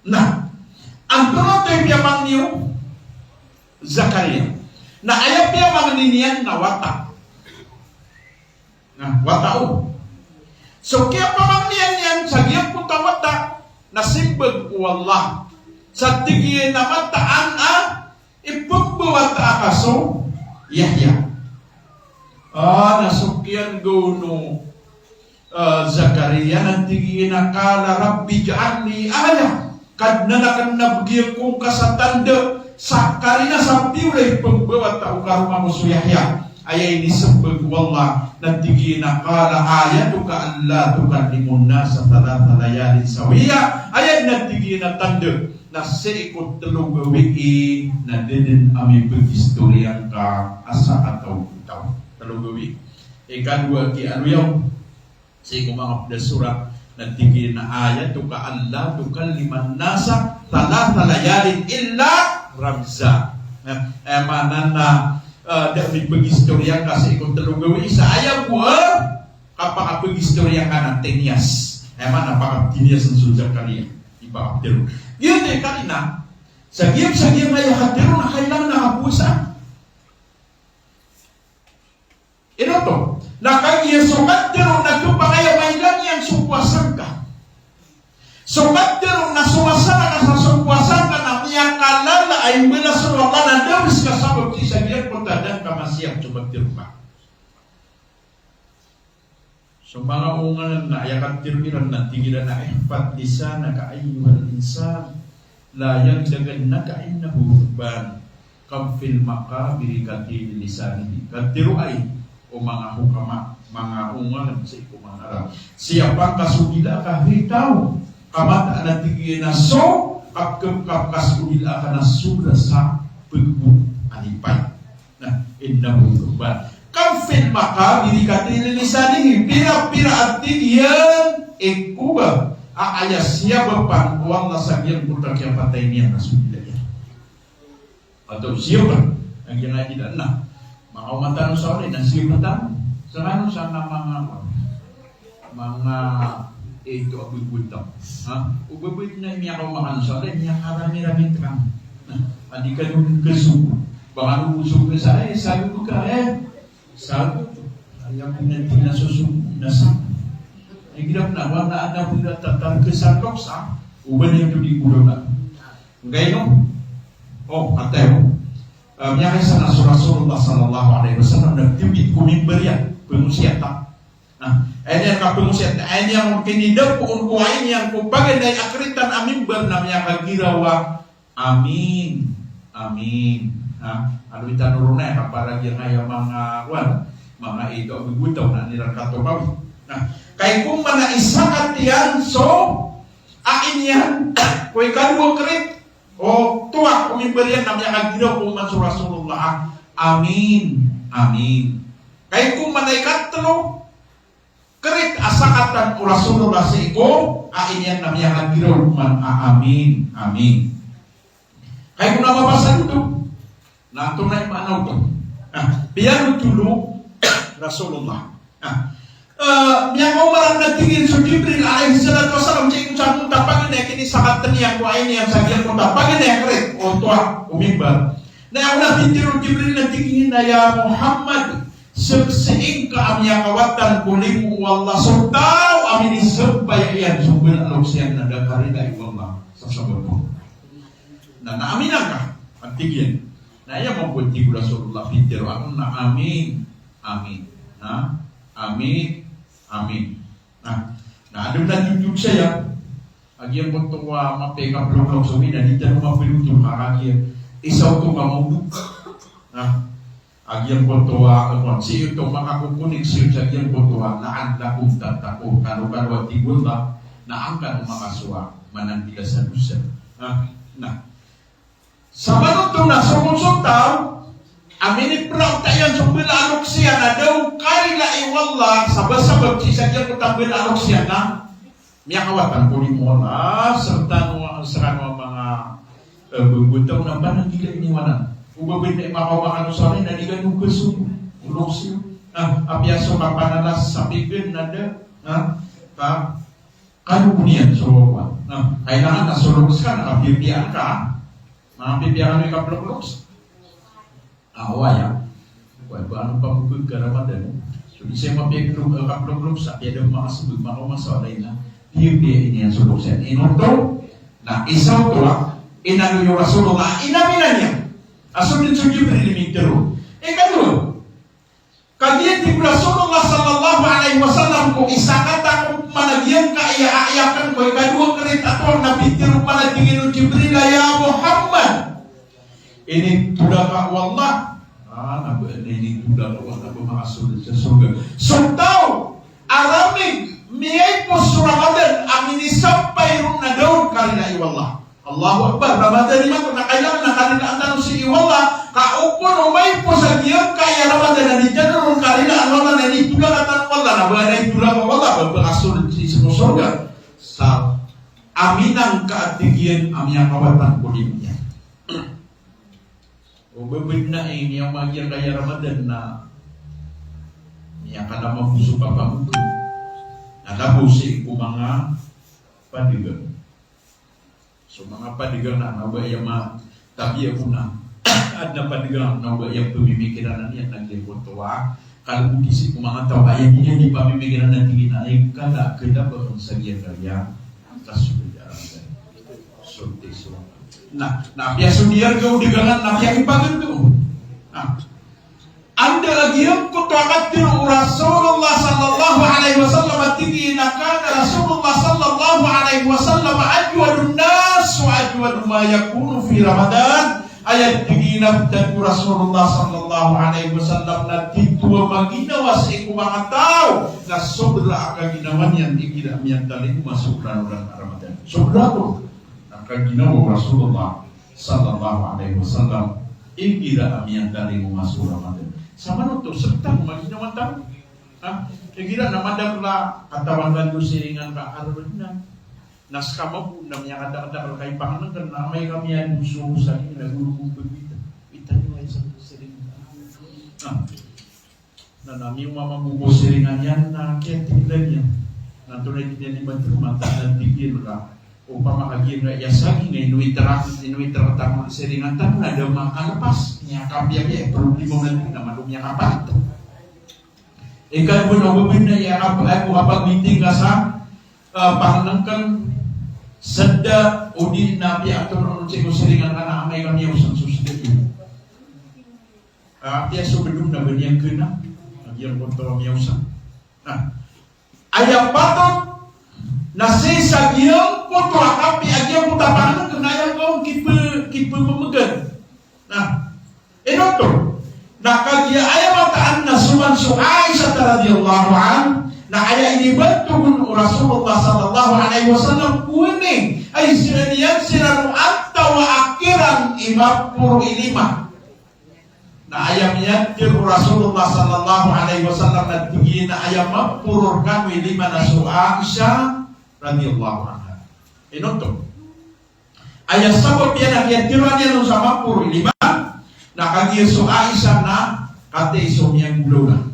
Speaker 2: Nah, antara tu piamang niu Zakaria. Nah, ayat piamang ninian na wata. Nah, watau. So kaya pamang niyan sagiya puta wata nasimbag wallah. Sa tigian na mataan ipagbuwata akaso Yahya. Nasukyan gono Zakaria nanti nakala rabbi ja'alni ayah kadna nakan nabgiya kong kasatanda sakarina sampai ulay pembawa tau karuma musuh Yahya ayah ini sebeg wallah nanti nakala ayatuka alla tukallimun nasa thalatha layalin sawiya ayat nanti tanda nasi ikut telung gawi na dinin ami berhistorian ka asa atau tau telung gawi kadua ki anu sehingga mga surat nanti na ayat tuka Allah tukalliman nasa thalatha layalin illa ramza. Mana na dari pegistorya kasih ikut terlalu isa ayat buah kapag pegistorya kana tenias. Mana pakap tenias ng Zakaria ipakap tero. Yun kanina sagip ayat hatero na kailangan nakapusa. Ito to. Nakagiyasumatero na kupangaya mailan yang supuasan ka. Sumatero na sumasana ka sa supuasan ka na miyakalala ay mula sa wala na dawis ka sa pagkisa niya puntadan ka masiyang sumatero ka. So mga unganan na ayakat tiruiran na tigilan na ihpat lisan na kaayuhan insan layang dagan na kain na hurban kamfil makabiri katil lisanihi katiru ay o mga hukama, mga ungan sa ikumangarap. Siapang kasugila ka hitaw, kamata na tigil na so, kapkap kasugila ka na suda sa pagbu alipay. Na, innahu kurban. Kamfil maka, birikatililisanin, pira-pira at tigyan, ikuba, aayas siya bapan, uwang nasagyan putak yung patay niya na sugila niya. Atau siapa, ang ginagawa na, mga umatano sa ulit, ang sipatan, sa ano sana mga ito abubutang. Ubabut na niya ako makano sa ulit, niya karami-rami terang. Adi ka nung kasuko. Baka nung usok ka sa sabi ko ka sabi ko, ayaw ko na tinasusuko na sa. Ay ginap na, wala na po na tatar kesakok sa, uban yung tuloy ulo na. Ngayon, atay mo. Miyakay sa Rasulullah sallallahu alaihi wasallam nagtibit kumimberian pengusiata. Ayun ka pengusiata. Ayun yang kinidap kung kuhain yang kumbaga na akritan amimber na miyakagirawa. Amin. Amin. Ano itanuro na kapag yung ayaw mga ito bibutaw na nilang katobawi. Kaya kung manaisakat yan, so ain yan, kung ikaw mo krit, tuwa kumimberian na miyakagiraw kung man sa Rasulullah. Amin. Amin. Kaya kung manaikat talo, kerit asakatan ko Rasulullah sa iko, ain yan na miyakagiraw man amin. Amin. Kaya kung nababasa ito, natunay maanaw ito. Biyan dulu Rasulullah. Miyang umarang nagtingin sa Jibril alaihi salatu wasalam sa ikong saan tapagin na kini sakat niya ko ay niya sabihan ko tapagin na kret o tuwa umimbar na ang natitiro Jibril nagtingin na ya Muhammad sebseing ka amya kawatan kulimu wallah sultaw amin isabay yan sumber alok siyan na dakarida iwallah sa sabar ko na naaminan ka ang tigyan na iya mabuti ko Rasulullah fitiro ako na amin amin amin amin. Nah, ada na jujur saya. Agian pun tua mapeka blok-blok so ina dito mapiluto kakaki. Isaw to mamuduk. Agian kotoa konsi itu makakukunik siya sa agian kotoa na andakum tatako kanu tigula na angkan makaswa manantila sa dusa. Nah, sama nito na sumusot tao, aminit praw tayan sa bilalok siya na daw karila iwala sabab sa agian kutang bilalok siya na miyakawatan ko ni mo na sa tanong sa kanong mga bubutaw na ba nang gila iniwanan. Ubabin na makawakan sa rin, naligan yung gusto mo. Ulong siyo. Apiaso ka panalas sa bigin na da. Kano po niyan? So, kailangan nasulungs ka, nakapipiyaan ka. Nakapipiyaan mo yung kaplok-loks. Awaya. Ano pa mukod ka naman din. So, di siya mapiyag kaplok-loks, apiyad ang makasubig, makawasalay na. Piyag-piyag niyan sulungs yan. Inoto, na isaw to, inano yung Rasulullah, inaminan niya. Asunod sa Jibril imigdaro. Kadua, kadiyan ti Rasulullah sallallahu alaihi wasallam kung isakata kung managyan ka iya-ayakan ko, kadua ka rin ato napitiro pala tingin ng Jibril, ya Muhammad. Ini tuda ka wallah. Ini tuda ka wallah pumasunod sa surga. Suntaw, aramig, miyay po sa Ramadan, ang inisampay rin na daw karina iwallah. Allahu Akbar, Ramadan lima kung nakailangan na kanila ang si iwala, kaupon umay po sa giyang kaya Ramadan na diyan rin kanila ang wala na itula ka tanong wala, na ba na itula ka wala, magpakasunod si surga. Sa aminang kaatigian amiyang kawatan kulim niya. O babid na ini ang magiyang kaya Ramadan na niya ka na mabuso pa pamukod. Nalabusin ko mga padigan. So mga padigang na nabaya tapi ako na at na padigang nabaya pamimikiran niya naglikotoa kalau disi ko mga tawayan niya di pamimikiran na tingin na ay kada ba kung sa gaya kasunod araw sorte so na biasa dia kau digangan nabiya ipagan to anda lagi yang kutuakat tiru Rasulullah sallallahu alaihi wasallam tinggi nakana Rasulullah sallallahu alaihi wasallam ajwadun nas wa ajwadu ma yakunu fi Ramadan ayat tinggi nabdan Rasulullah sallallahu alaihi wasallam na titua maginawa sa iku mga tao na sobra ang ginawa niyan ikira miyan taling masuk bulan Ramadan sobra ko ang ginawa Rasulullah sallallahu alaihi wasallam ikira miyan taling masuk Ramadan. Sama nito, serta maginawan tayo. Kira naman la katawan bantu siringan ka arawan na. Naskama po na niya kata-kata kay pangalan kan na may kami yan gusto sa akin na guru kong pagkita. Ita nyo ay sa siringan. Na namin yung mamamubo siringan yan na kaya tignan yan. Na tunay din yan iba mata na tigil ka. O pamakagin na yasagi na inuiteratang siringan tayo na daw makalapas. Niya kapya niya, problema na naman niya kapat. Ikaw mo na bubin na niya kapag meeting ka sa panganangkan sadda o di nabi ato noon sa siringan ka na amay kami usang susunod yun. Kaya subedum na banyan ka na. Nagyang kontrol niya usang. Ayang patot na sa giyang puto akapi agyang putapanan kanayang kong kipa mamagan. Inoto, nakagya ayaw mataan na sumanso Aisha radhiyallahu an na kaya inibantugun Rasulullah sallallahu alaihi wasallam kuning ay sinaniyan sinaru atta wa akiran imapuru ilima na ayam yatir Rasulullah sallallahu alaihi wasallam na tingin na ayam mapurur kami lima na su Aisha radhiyallahu anha. Inoto, ayam sabab yan na yatiran yan sa mapuru ilima nakagiso Aisha na kate iso miyang gulungan.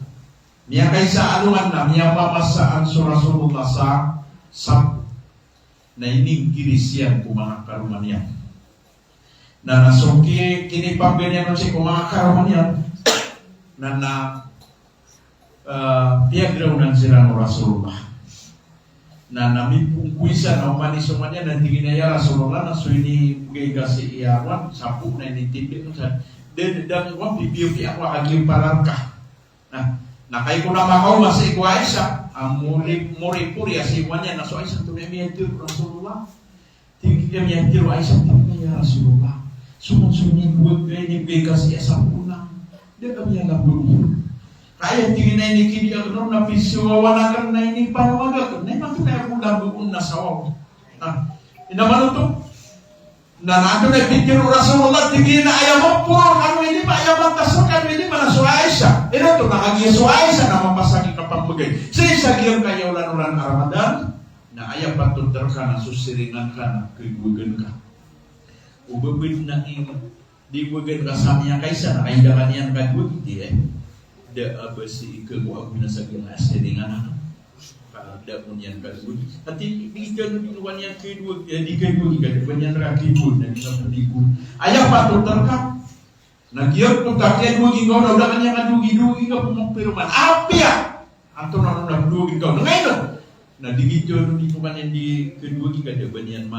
Speaker 2: Niya kaysa alungan na niya mamasaan so Rasulullah sa sapo na ining kirisyan kung mga karuman yan. Na nasuki kinipagyan yan si kung mga karuman yan na piagraunan sila ng Rasulullah. Na namipungkuisa na umanisuman yan na tingin na ya Rasulullah na so ini pugay si iyawan sapo na initipin sa dan wang bibiyopi ako aging parangka. Na kay ko na makaw masay ko Aisha, ang muri puri asiwan niya na so Aisha tumiyamiyatir Rasulullah. Tingkiyamiyatir Aisha tingkiyamiyatir Rasulullah. Sumunsunin buwag kayo ni Begas iya sa unang. Dia kami yang dulu. Kaya tingin na ini kini ako na pisyawanan na ini panawaga ko. Na ito na ako labuon na sawaw. Inaman ito. Na nato na pikir Rasulullah tingin na ayaw po. Kano ini ba ayaw magtasok. Kano ini ba na suwaisa. Ito ito nakagaya suwaisa na mapasagi kapang bagay. Sa isagiyang kayo ulan-ulan Ramadan. Na ayaw patutar ka na susiringan ka na kaibugan ka. Ubabid na di bugan ka sa niya kaysa na kailangan yan kadwag. Hindi da abasi kebuah guna saking asdingan da punyan kadwag. Hati bigyan nuwan yang kedua di kedua di punyan rakibun na pinapikun. Ayaw patutar ka. Nagyar ko takyan mo gingaw na udah kanya kadugi-dugi ka pumapirman. Apya! Anto na nung dugi ka. Ngayon, na digito nung di kumanyan di kedua di kada banyan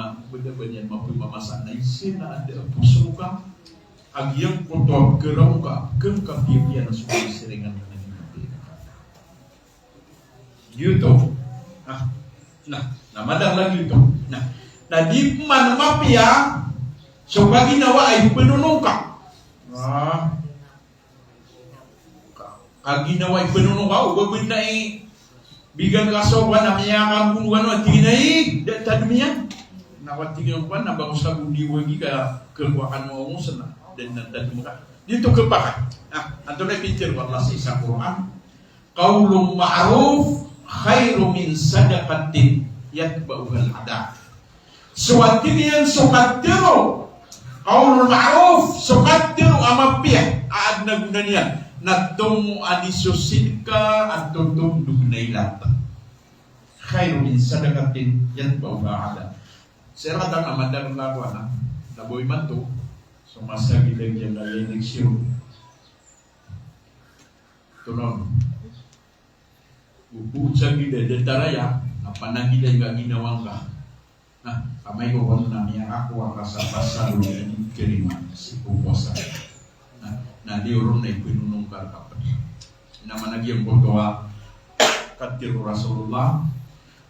Speaker 2: mapumamasan na isin na ada puso ka. Agyang puto kerong ka bibiyan na supaya siringan ka ng nabi. Yuto. Namadang lagi ito. Na di man mapia, so pag ginawa ay pinunong ka. Kag ginawa ay pinunong ka, ubabid na bigan ka so, namaya kang bunuan at tinay, tadmiyan. Nawatingin ko na bang sa budiwagi ka keluakan mo sana. Dan muka dito kepakat. Anto na pintir wala sa isang Quran. Qaulun ma'ruf khairu min sadaqatin yatba'uha al-'adab. Suwatinian sukatiro. Qaulun ma'ruf sukatiro amapia aad na gunanian. Natong adisusidka at tutong dugnay-lata. Khairu min sadaqatin yatba'uha al-'adab. Sira tang amadang lawan na boy man to. So masa kita yang dari eleksyon, tunon, upu kita detaraya, apa nak kita yang ginawang ka, kamay ko kung namanya ako ang kasapasa ini kerima si pupuasa, na di urun na ipinunong karkapan, nama lagi yang berdoa, katiru Rasulullah,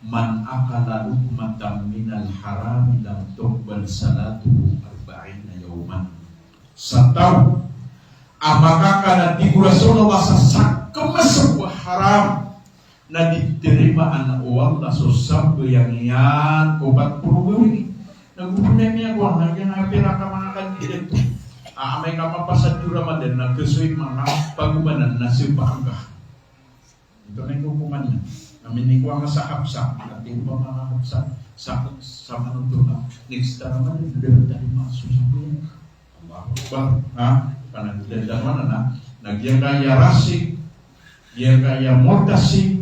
Speaker 2: man akala lukmatan minal haram lam tuqbal salatuhu arba'ina yawman. Satau apakah karena di Rasulullah sasak kemasuk haram na diterima anak Allah sosab yang obat puluh ini nagupunnya ko hanya napira ka mangakan dito amay ka mapasad di Ramadan na kesuit mga pagubanan na siupangka ito na yung hukumannya namin ni ko ang sahapsa natin pa mga hapsa sa manunto na next Ramadan udah tadi masuk sampai karena dari mana dia kaya rasik, dia kaya mortasi,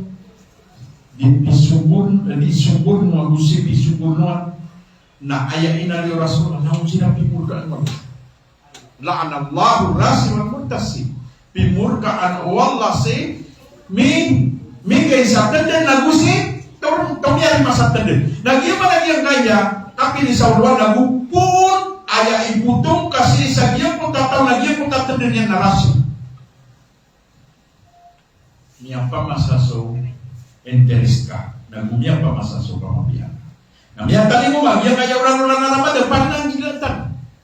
Speaker 2: disubur magusi disubur na ayat ini dari Rasulullah namun tidak pimurkaan Allah. La'anallahu rasi wa mortasi, pimurkaan Allah si mi kaisa dan nagusi tong yari masa tenden. Nah gimana dia kaya tapi di saudara lagu pun ayah ibu tung kasih sagia pun tak tahu lagi pun tak terdengar narasi. Miapa masa so enteriska dan miapa masa so kamabian. Nah miapa tadi mo dia kayak orang-orang Arab depan nang gilatan.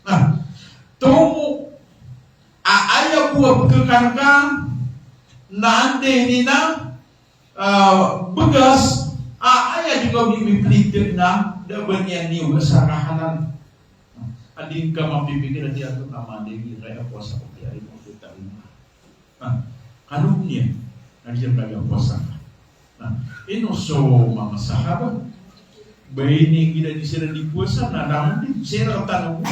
Speaker 2: Nah, tumu ayah buat kekankan nanti ini na begas ayah juga dipilih na dabannya ni besarahanan. Adin ka mapipikir dia tu nama dia raya puasa kopi hari mau kita ini. Kanunnya dia raya puasa. Ini so mama sahabat. Bayi ni kita disini di puasa, nanti saya rata nunggu.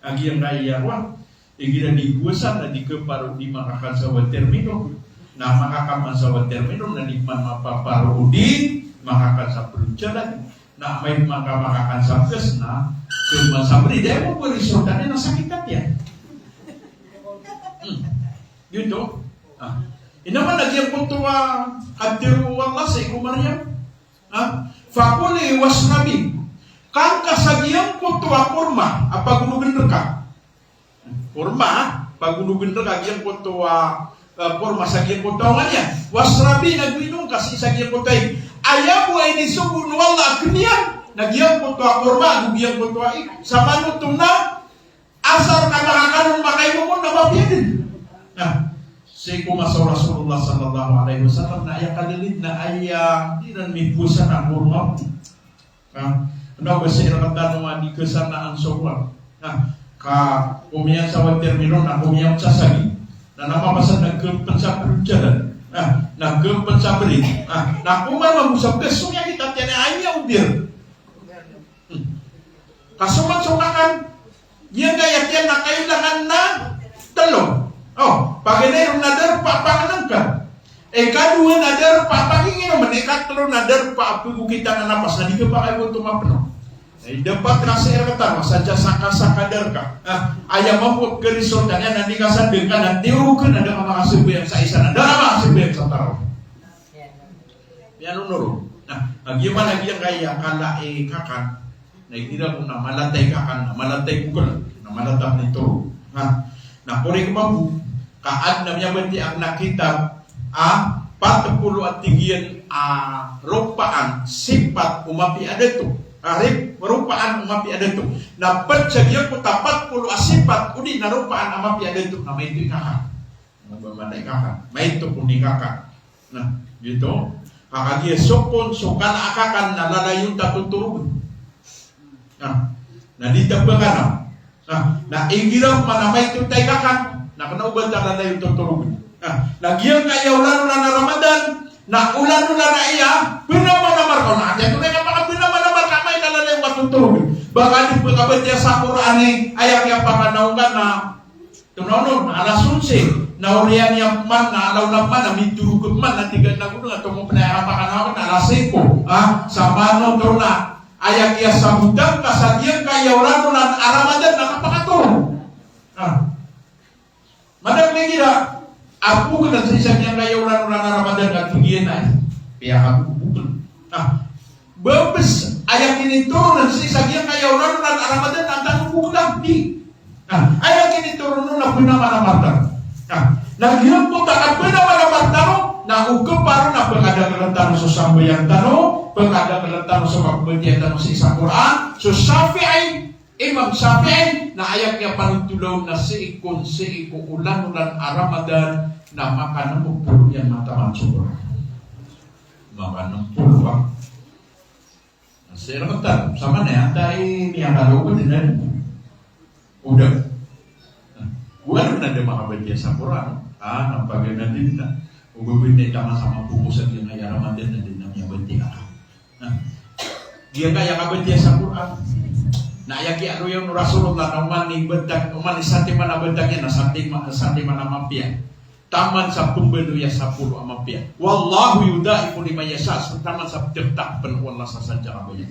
Speaker 2: Agi yang raya wah, kita di puasa, di keparu di makakan sawat termino. Nah makakan sawat termino, nanti mana paparu di makakan sapru jalan. Nah main makakan sapres, nah cuma sabri dia mau beri sodannya nasa kita ya. Gitu. Ini mana lagi yang kutua hadiru Allah seikumarnya. Fakuli wasnabi. Kan kasagian kutua kurma apa gunu bener kah? Kurma, apa gunu bener kah yang kutua kurma sagian kutuangannya. Wasnabi naguinung kasih sagian kutai. Ayah buai di subuh Allah kenian. Nagyang kutua kurma, nagyang kutua sama nutum na asar kadang-kadang makai mo na mabiyanin. Nah, Seko masa Rasulullah sallallahu alaihi wasallam na aya kalilit na aya di dan mipusan ang urmap. Ano ba siya nakatano di kesanaan soal. Ka kumiyan sa termino na kumiyan sa sagi. Na namamasan na kepensaberin jalan. Na kepensaberin. Na kuman mangusap kesunya kita tiada aya ubir. Kasuman sokakan. Yang kaya tiyan na kailangan na telong. Pagana nadar pa panganangka. Kadua nadar pa pagingin naman. Katlo nadar pa apigo kita na napas na di ka pa kayo tumapno. Dapat rasa erkatan saja saka-sakadar ka. Ayam mampu kerisol tanya nanti kasan dengan dan tiukan ada makasih yang sa isa ada makasih yang sa taro. Yan nurun. Gimana dia kaya kala kakan. Tidak pun malatay kakan, malatay pukul, malatap nito. Puri kemampu kaad namanya berarti ang nakita 40 at tigian rupaan sifat umapi ada tu. Rupaan umapi ada tu. Na percaya ko 40 sifat udi na rupaan umapi ada tu. Nama itu kakak. Nama kakak. Mai itu pun kakak. Nah, gitu. Kakak dia sokon sokan akakan na lalayun tatuturu. Nah, di tebakan. Nah, ingirang mana mai itu taikakan. Nah, kena ubah tangan dari tutulungan. Nah, yang kaya ulan-ulan Ramadan. Nah, ulan-ulan iya. Benar-benar kona. Jadi mereka pakai benar-benar kamai kalau ada waktu tutulungan. Bahkan di pengabdian Al-Quran ayat yang pakai naungan na tunonon ala sunse. Naurian yang mana laulah mana miturukut mana tiga nagunung atau mau penayaan pakai naungan ala seko. Sama no torna. Ayat yang sambutan kasadian kaya ulan-ulan Ramadan nakapakatur. Mana lagi dah? Aku kena sisa yang kaya ulan-ulan Ramadan dan tinggian naik. Pihak aku bukan. Bebes ayat ini turun dan sisa yang kaya ulan-ulan Ramadan dan bukan di. Ayat ini turun na pinamana-mata. Nah dia pun tak pinamana-mata. Nah ukur baru na pengada kelentar sesampai yang tano, pengada kelentar sama kemudian tano sisa Quran, Syafi'i, Imam Syafi'i, na ayat yang paling tulaw na seikon ulan-ulan Ramadan na makan nempur yang mata mancur, makan nempur. Saya rentan sama nih, antai yang kalau pun tidak udah, bukan ada mahabat biasa Quran, nampaknya nanti tidak. Ubin sama bungkusan yang kaya Ramadan dan dinamnya bentik akal. Dia kaya bentik sa Quran. Nah ya ki anu yang Rasulullah namani bentak, namani santi mana bentaknya na santi mana mampia. Taman sa pembelu ya 10 mampia. Wallahu yudaifu liman yasha. Taman sa tetap pen wallah sasaja abaya.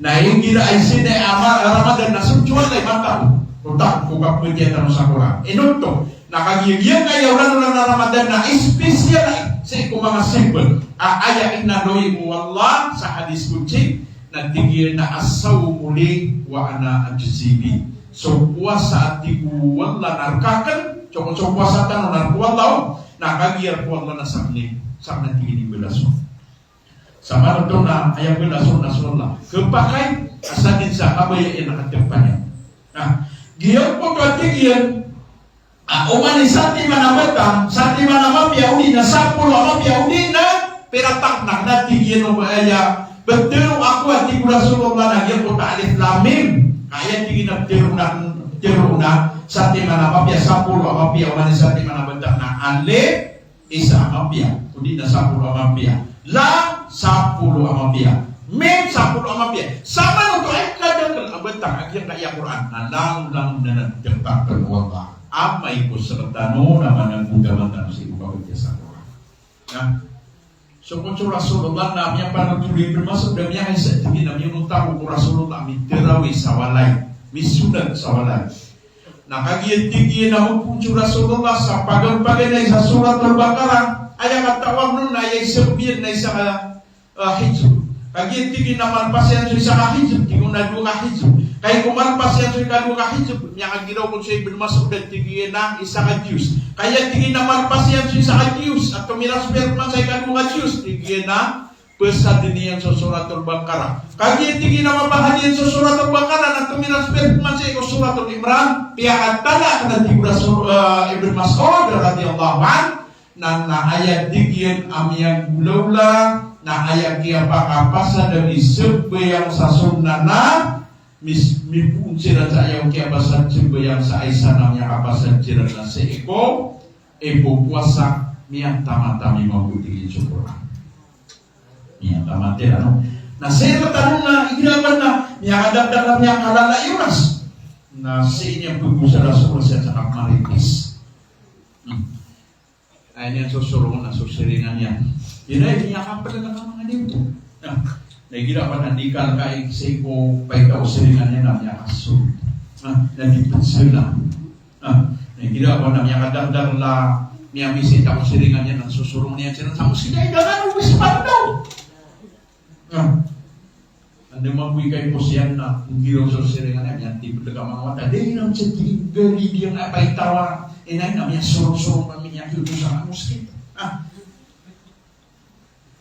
Speaker 2: Nah yang kira isine amal Ramadan nasum cuan lai mantap. Utak buka bentik anu sa Quran. Inunto nakagigian kaya ulan-ulan Ramadan na spesial ay sa mga simple ayat inna doi wallah sa hadis kunci na tigil na asaw muli wa ana ajzibi so puasa atiku wallah narkakan so puasa tanong narkuwallah nakagiyar po wallah na sakni tigil ibelaso sama ito na ayat belaso na sunnah kepakai asadin sa kabaya yung nakatempanyan giyan po katigil umani sati mana betang, sati mana mapia udi na 10 mapia udi na peratak nak nanti dia no aya betul aku hati Rasulullah na dia kota alif lam mim kaya tinggi na teruna sati mana mapia 10 mapia umani sati mana betang na alif isa mapia udi na 10 mapia lam 10 mapia mim 10 mapia sama untuk kadang betang akhir kaya Quran lang dan tempat wallah apa ikut serta nama bukan si ubah biasa orang. So Rasulullah namanya para tulis bermasuk demi yang ini namanya nutahu Rasulullah miterawi sawalai misudan sawalai. Nah kagian tinggi nama puncul Rasulullah sapagan-pagan na sa surat Al-Baqarah ayat katawag na ayat 9 na isa hijab. Kagian tinggi nama pasien sa hijab tinggal na 2 hijab. Kaya kumalpas yan sa ikaduha kahijab, niya kagiraw kung siya ibinmasok na tigil na isa ka-Diyos. Kaya tigil na malpas yan sa isa ka-Diyos, at tumiras perman sa ikaduha ka-Diyos, tigil na Pesat ini yang suratul Baqarah. Kagi tinggi nama bahagian suratul Baqarah na tumiras firman sa suratul Imran. Pihak tala kana tibra Ibn Mas'ud radhiyallahu an na ayat tinggian amiyang gulaula na ayat kia pakapasa dari sebayang sa sunnana mipun sila sa ayaw kia basa sebayang sa isa namanya kapasan sila na sa eko puasa miyang tamatami mabuti syukuran. Ya, tamate ano. Na saya tanong na iglaban na niya kadagdag niya kalala yuras. Na sa inyong pagbusa na sa maritis. Ay niya susurong na susiringan niya. Yun ay niya kapal na mga dito. Nagila pa nandikan kay sa ko paitaw siringan niya na niya kaso. Nandipot sila. Nagila pa na niya kadagdag la niya misit ako siringan niya ng susurong niya siya sa musika ay ganang uwispan daw. Anda mabui kay posian na ngiro so siringan niya tipo de mga mata dahil nang citi gari dia apa itawa inay na niya surong kami niya yuto sa musika.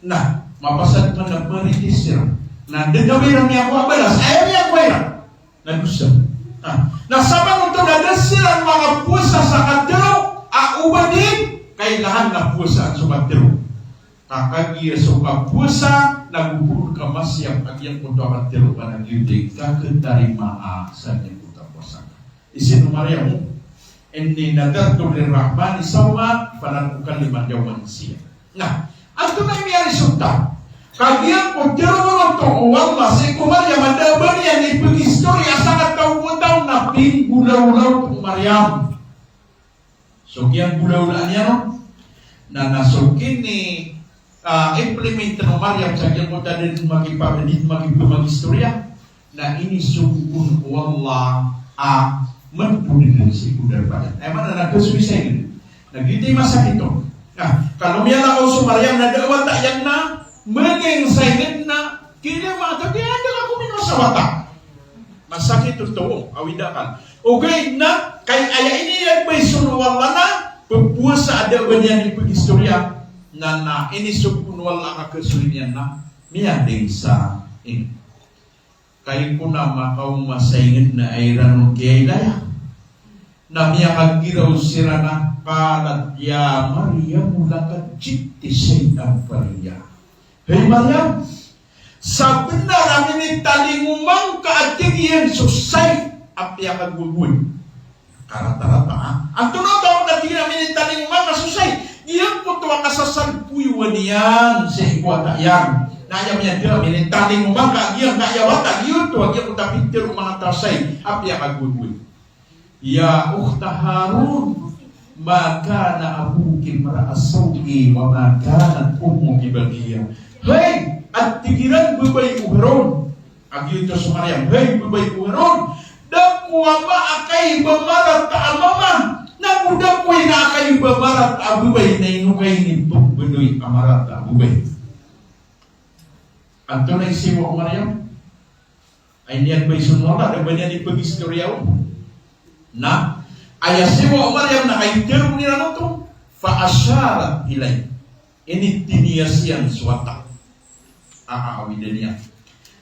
Speaker 2: Nah, mapasad man na maritis siya. Na dedawiran niya ako abalas ayaw niya ko yan. Nagusa. Nasabang ito na dasiran mga pusa sa kadero ubadin kay lahat na pusa sa kadero. Kakagi sa pusa nagubur ka masyang agyang punto ang tiro ka ng yudig kakatarimaa sa niyang punta puasa. Isin Maria mo, hindi nadarto ni Rahman isawma pananukan liman yawan siya. Nah, ang tunay niya resulta, kagyang punto mo ito uwala si Maria madaban yan ipag-istorya sa katawutaw na pinggulaw-ulaw kong Mariam. So, kiyang gulaw-ulaan niya no? Na nasukin ni implement ng Maryam sa kanyang punta din mag-istorya na ini sungkun wala menpunin si kudar badan. Mana nagkasuisay nagiti masakit ito. Kalau miyan ako sa Maryam na dawa tayan na maging sayin na kaya mata kaya ako minasawata. Masakit ito awidakan. Okay na kay aya ini yan may sunuwala na pagpuasa ada banyan ni pag-istorya na ini sukun wala kesulitan na miya ding sa ini kay kuna makaw masaingit na ayran kay daya na miya kagiraw sira na kalat ya Maria mulakat jiti sayang Maria. Hey Maria, sa benar amin talingumang kaatigyan susay apya kagugul karata-rata ang tunod na tingin amin talingumang kasusay iyan po tuwa kasasalpuiwan niyan sa ikwata yan. Naya miya dira minitaling umaga iyan kayawata iyon tuwa iyan po tapintir mga tasay apya kagugul. Ya ukhta Harun maka na abukin maraasawi wa maka na umuki bagiya. Hey! At tigiran bubay uharon. Agiyon to sa Maryam. Hey! Bubay uharon. Dakuwa ma akay bamarat taamama. Namudak ko'y na akay bamarat abubay na inukay ni Benoy amarat abubay. Anto na isiwa ko Maryam. Ay niyan ba'y sunwala. Diba niyan ipag-istoryaw? Na ayasiwa o Maryam na kay terong nila nito. Faasyarat ilay. Initinias yan suwata. Aawidan niya.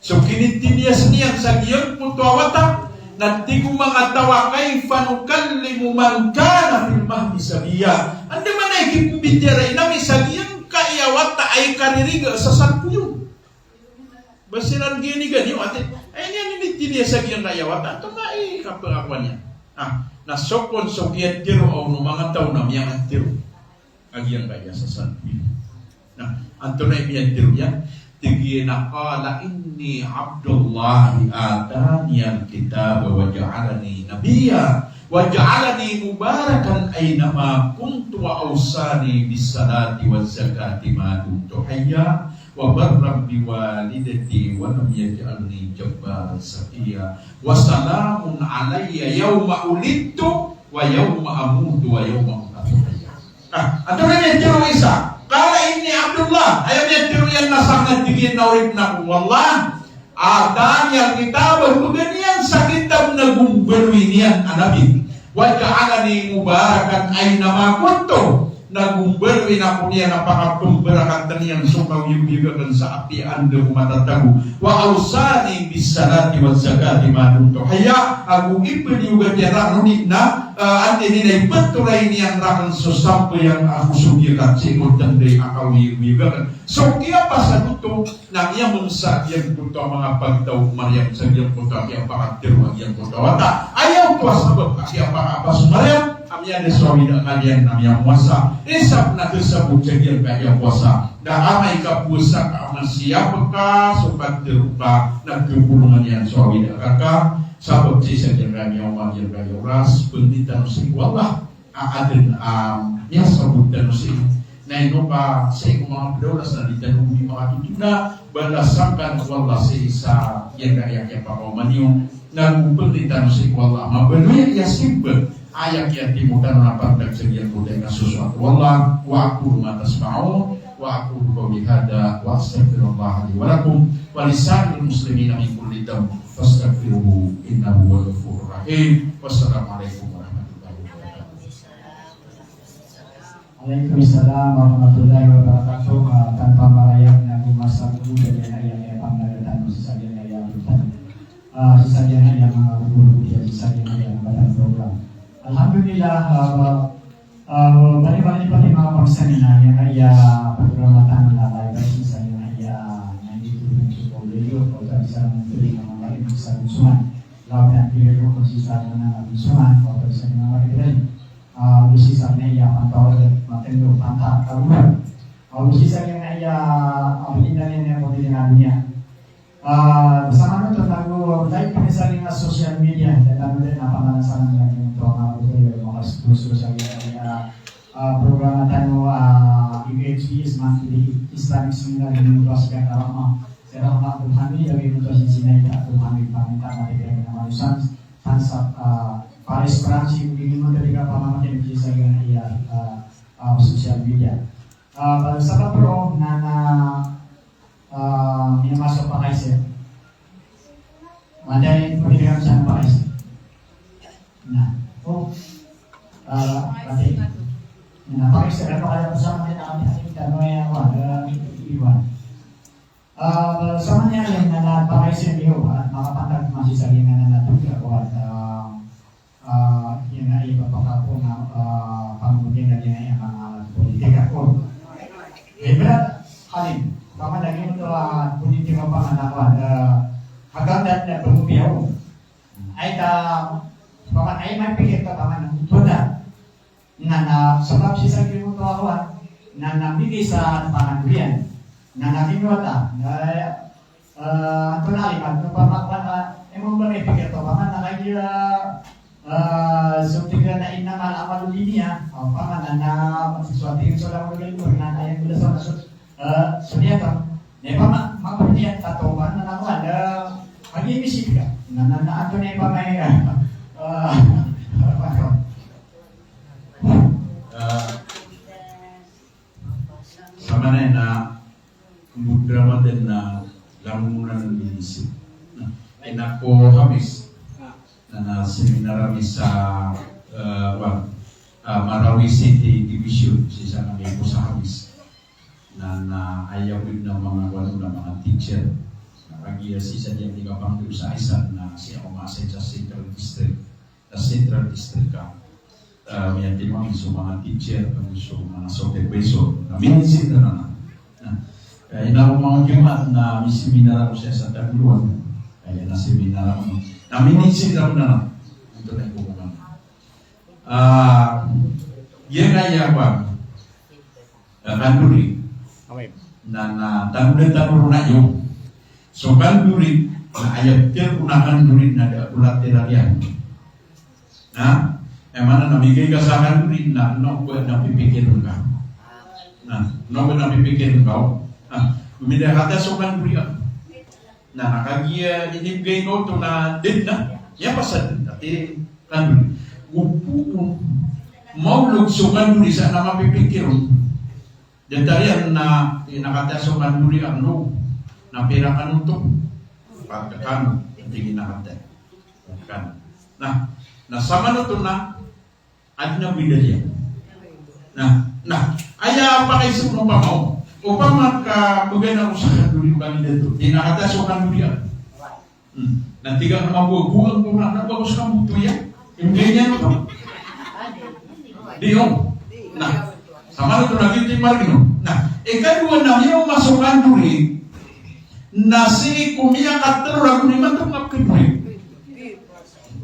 Speaker 2: So kinitinias niya sa giyang putawata. Nanti ko mga tawa kay fanukallimu man kana fil mahdi sabiya. Andi man ay kimbitira inami sa giyang kaiyawata ay kaririga sa salpuyo. Basiran gini gani ate. Ay niya ninitinias sa giyang kaiyawata. Ito nga ay kapangakwan niya. Nasokon so giyang tiro o no mga tao na miyang tiro. Agiyang kaya sa salpuyo. Anto na ipiyang tiro yan. Tigi naqala inni Abdullah atani al-kitab wa ja'alani nabiyya wa ja'alani mubarakan aynama kuntu wa awsani bis salati waz zakati ma dumtu hayya wa barram bi walidati wa lam yaj'alni jabbaran shaqiyya wa salamun alayya yawma ulidtu wa yawma amutu wa yawma ub'atsu. Atau ini jero isa kala ini Abdullah ayaw niya tiro yan na sangat tigin na ulit na wallah atan yang kita berhubungan sa kitab na gumberuin yan anabi wa ja'alani mubarakan ay nama kunto nagumber winakunia napakapemberakan yang sukaw yubigakan sa api anda matatagu wa ausani bisalati wa zakati madunto haya aku ipin juga tiara nunik na ante ni na ipeturay ni ang rakan susampo yang aku sugikat sikot dan day akaw yubigakan so kaya pa sa tuto na iya mengsa yang tuto mga pagtaw Maryam sa iyang puto kaya pakatiru ang iyang puto wata ayaw ko sabab kaya pakapas Maryam amya de suami dak kalian namanya puasa isap na tersebut jadi kaya puasa dah amai ka puasa ka siapa ka sobat terupa na kebulungan yang suami dak kakak sabab sisa jangan nyawa yang kaya ras pendidikan musik wallah aden ya sabut dan musik na ino pa sa mga pedolas na ditanong di mga tutuna balasakan wallah sa isa yang kaya pakomaniyo nagpultitan musik wallah mabenuya ya simple ayat yang timukan rapat dan segian budaya sesuatu wallah wa aqulu ma tasma'un wa aqulu qawli hadza wa astaghfirullah li wa lakum wa lisa'il muslimina min kulli dhanb fastaghfiruhu innahu huwal ghafurur rahim. Wassalamualaikum warahmatullahi wabarakatuh.
Speaker 3: Waalaikumsalam warahmatullahi wabarakatuh. Tanpa merayap Nabi masa dulu dari ayat yang panggilan saja yang saja yang guru dia saja yang pada program. Alhamdulillah balik-balik mga pagsanina yang ay pagramatan na tayo kasi sa yung ay nandito po radio o sa tuloy ng mga marimig sa Bunsuman lahat na pinero kung sa mga Bunsuman o sa mga marimig usi sa niya pantawag at matendo panta karuman usi sa yung ay apelidan niya po niya bersama itu lagu baik misalnya dengan sosial media dan lalu dan apa sana lagi untuk khusus saya program tanu UHB Islamic Seminar di Universitas Karama saya nak berhami dari Universitas Sini tak berhami paminta dari dengan manusia tansap Paris Perancis ini ketika pemahaman di saya ia sosial media pada saat pro nana ini masuk pakai sih, mandai pendidikan saya pakai sih. Nah, nanti, nah pakai sih kalau ada bersama dengan kami dan noya ada Iwan. Samanya yang nana pakai sih dia, maka pantat masih lagi nana juga buat yang ada bapak kapung panggung dari yang alat politik aku. Hebat, Halim. Paman lagi untuk bunyi tiga pangan agam dan bermubiau. Aita paman ai mai pikir ke paman itu dah. Nana sebab sisa kirim untuk awak. Nana bisa pangan durian. Nana ini wata. Kenali kan paman emang boleh pikir ke paman lagi seperti kerana inna mal amal dunia. Paman nana sesuatu yang sudah mulai nana yang sudah masuk sedia kan, nepa makanya tatoan na naman lagi misik ka, na ato nepa may
Speaker 2: sama na drama din na lamunan ng inisip. Inako habis na seminar habis sa Marawi City Division sa kami po sa habis. Na ayaw din ng mga walo ng mga teacher lagi sisa yang tiga panggil sa isan na siya umasay sa Central District ka may timang iso mga teacher iso mga supervisor na minisit na inaro mga Jumat na may seminar ako siya sa Taguluan kaya na seminar ako na minisit ako na ito na yung pumungan yan ay apa kanduri na tanong na yun. So durit na ayat unakan durit na ulat terarian. Na, emana namigay ka sa durit na no ko na pipikirin ka. Na, no ko na pipikirin ka. Umida kata so durit. Na nakagiya inibigay ko to na din na. Ya pasad dati durit. Upo maulog so durit sa na mapipikirin. Dan tarian na nakatasokan duri ano na pirakan untuk pagkakan tingin nakata kan nah sama na to na adna bidaya Nah, ayah apa kayak sebelum mau? Upama ka bagana usaha duri bagi dito. Tinakata sokan duri. Nanti kan buang na bagus kamu tuh ya. Impiannya apa? Diom. Nah, sama itu lagi timar gitu. Nah, kedua namanya masukkan duri. Nasi kumia kater lagu ni mantu ngap keduri.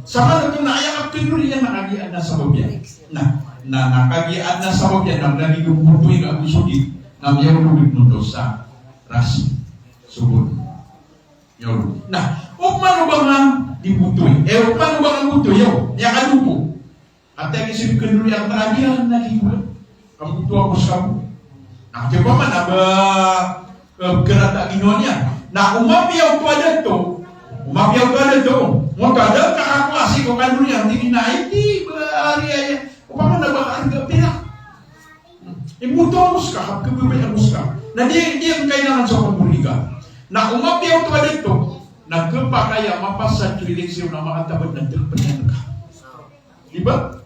Speaker 2: Sama itu na ayah ngap keduri yang nakagi ada sababnya. Nah, nakagi ada sababnya nam lagi gumutui ka busudi. Namanya menurut dosa ras subur. Yo. Nah, upman ubangan dibutuhin. Upman ubangan butuh yo. Yang adupo. Ate kisip keduri yang terakhir lagi gue. Kamu tua bos kamu. Nah, coba mana gerak tak ginonya. Nah, umap yang tu ada tu. Mau ada kakak kasih kau kan dulu yang tinggi naik di hari aja. Upama nak bakar ke pirak. Ibu tu muskah, kebebasan muskah. Nah dia kailangan sa pamulika. Nah umap yang tu ada tu. Nah kepakaya mapasan eleksi na makatabat ng terpenyan ka. Diba?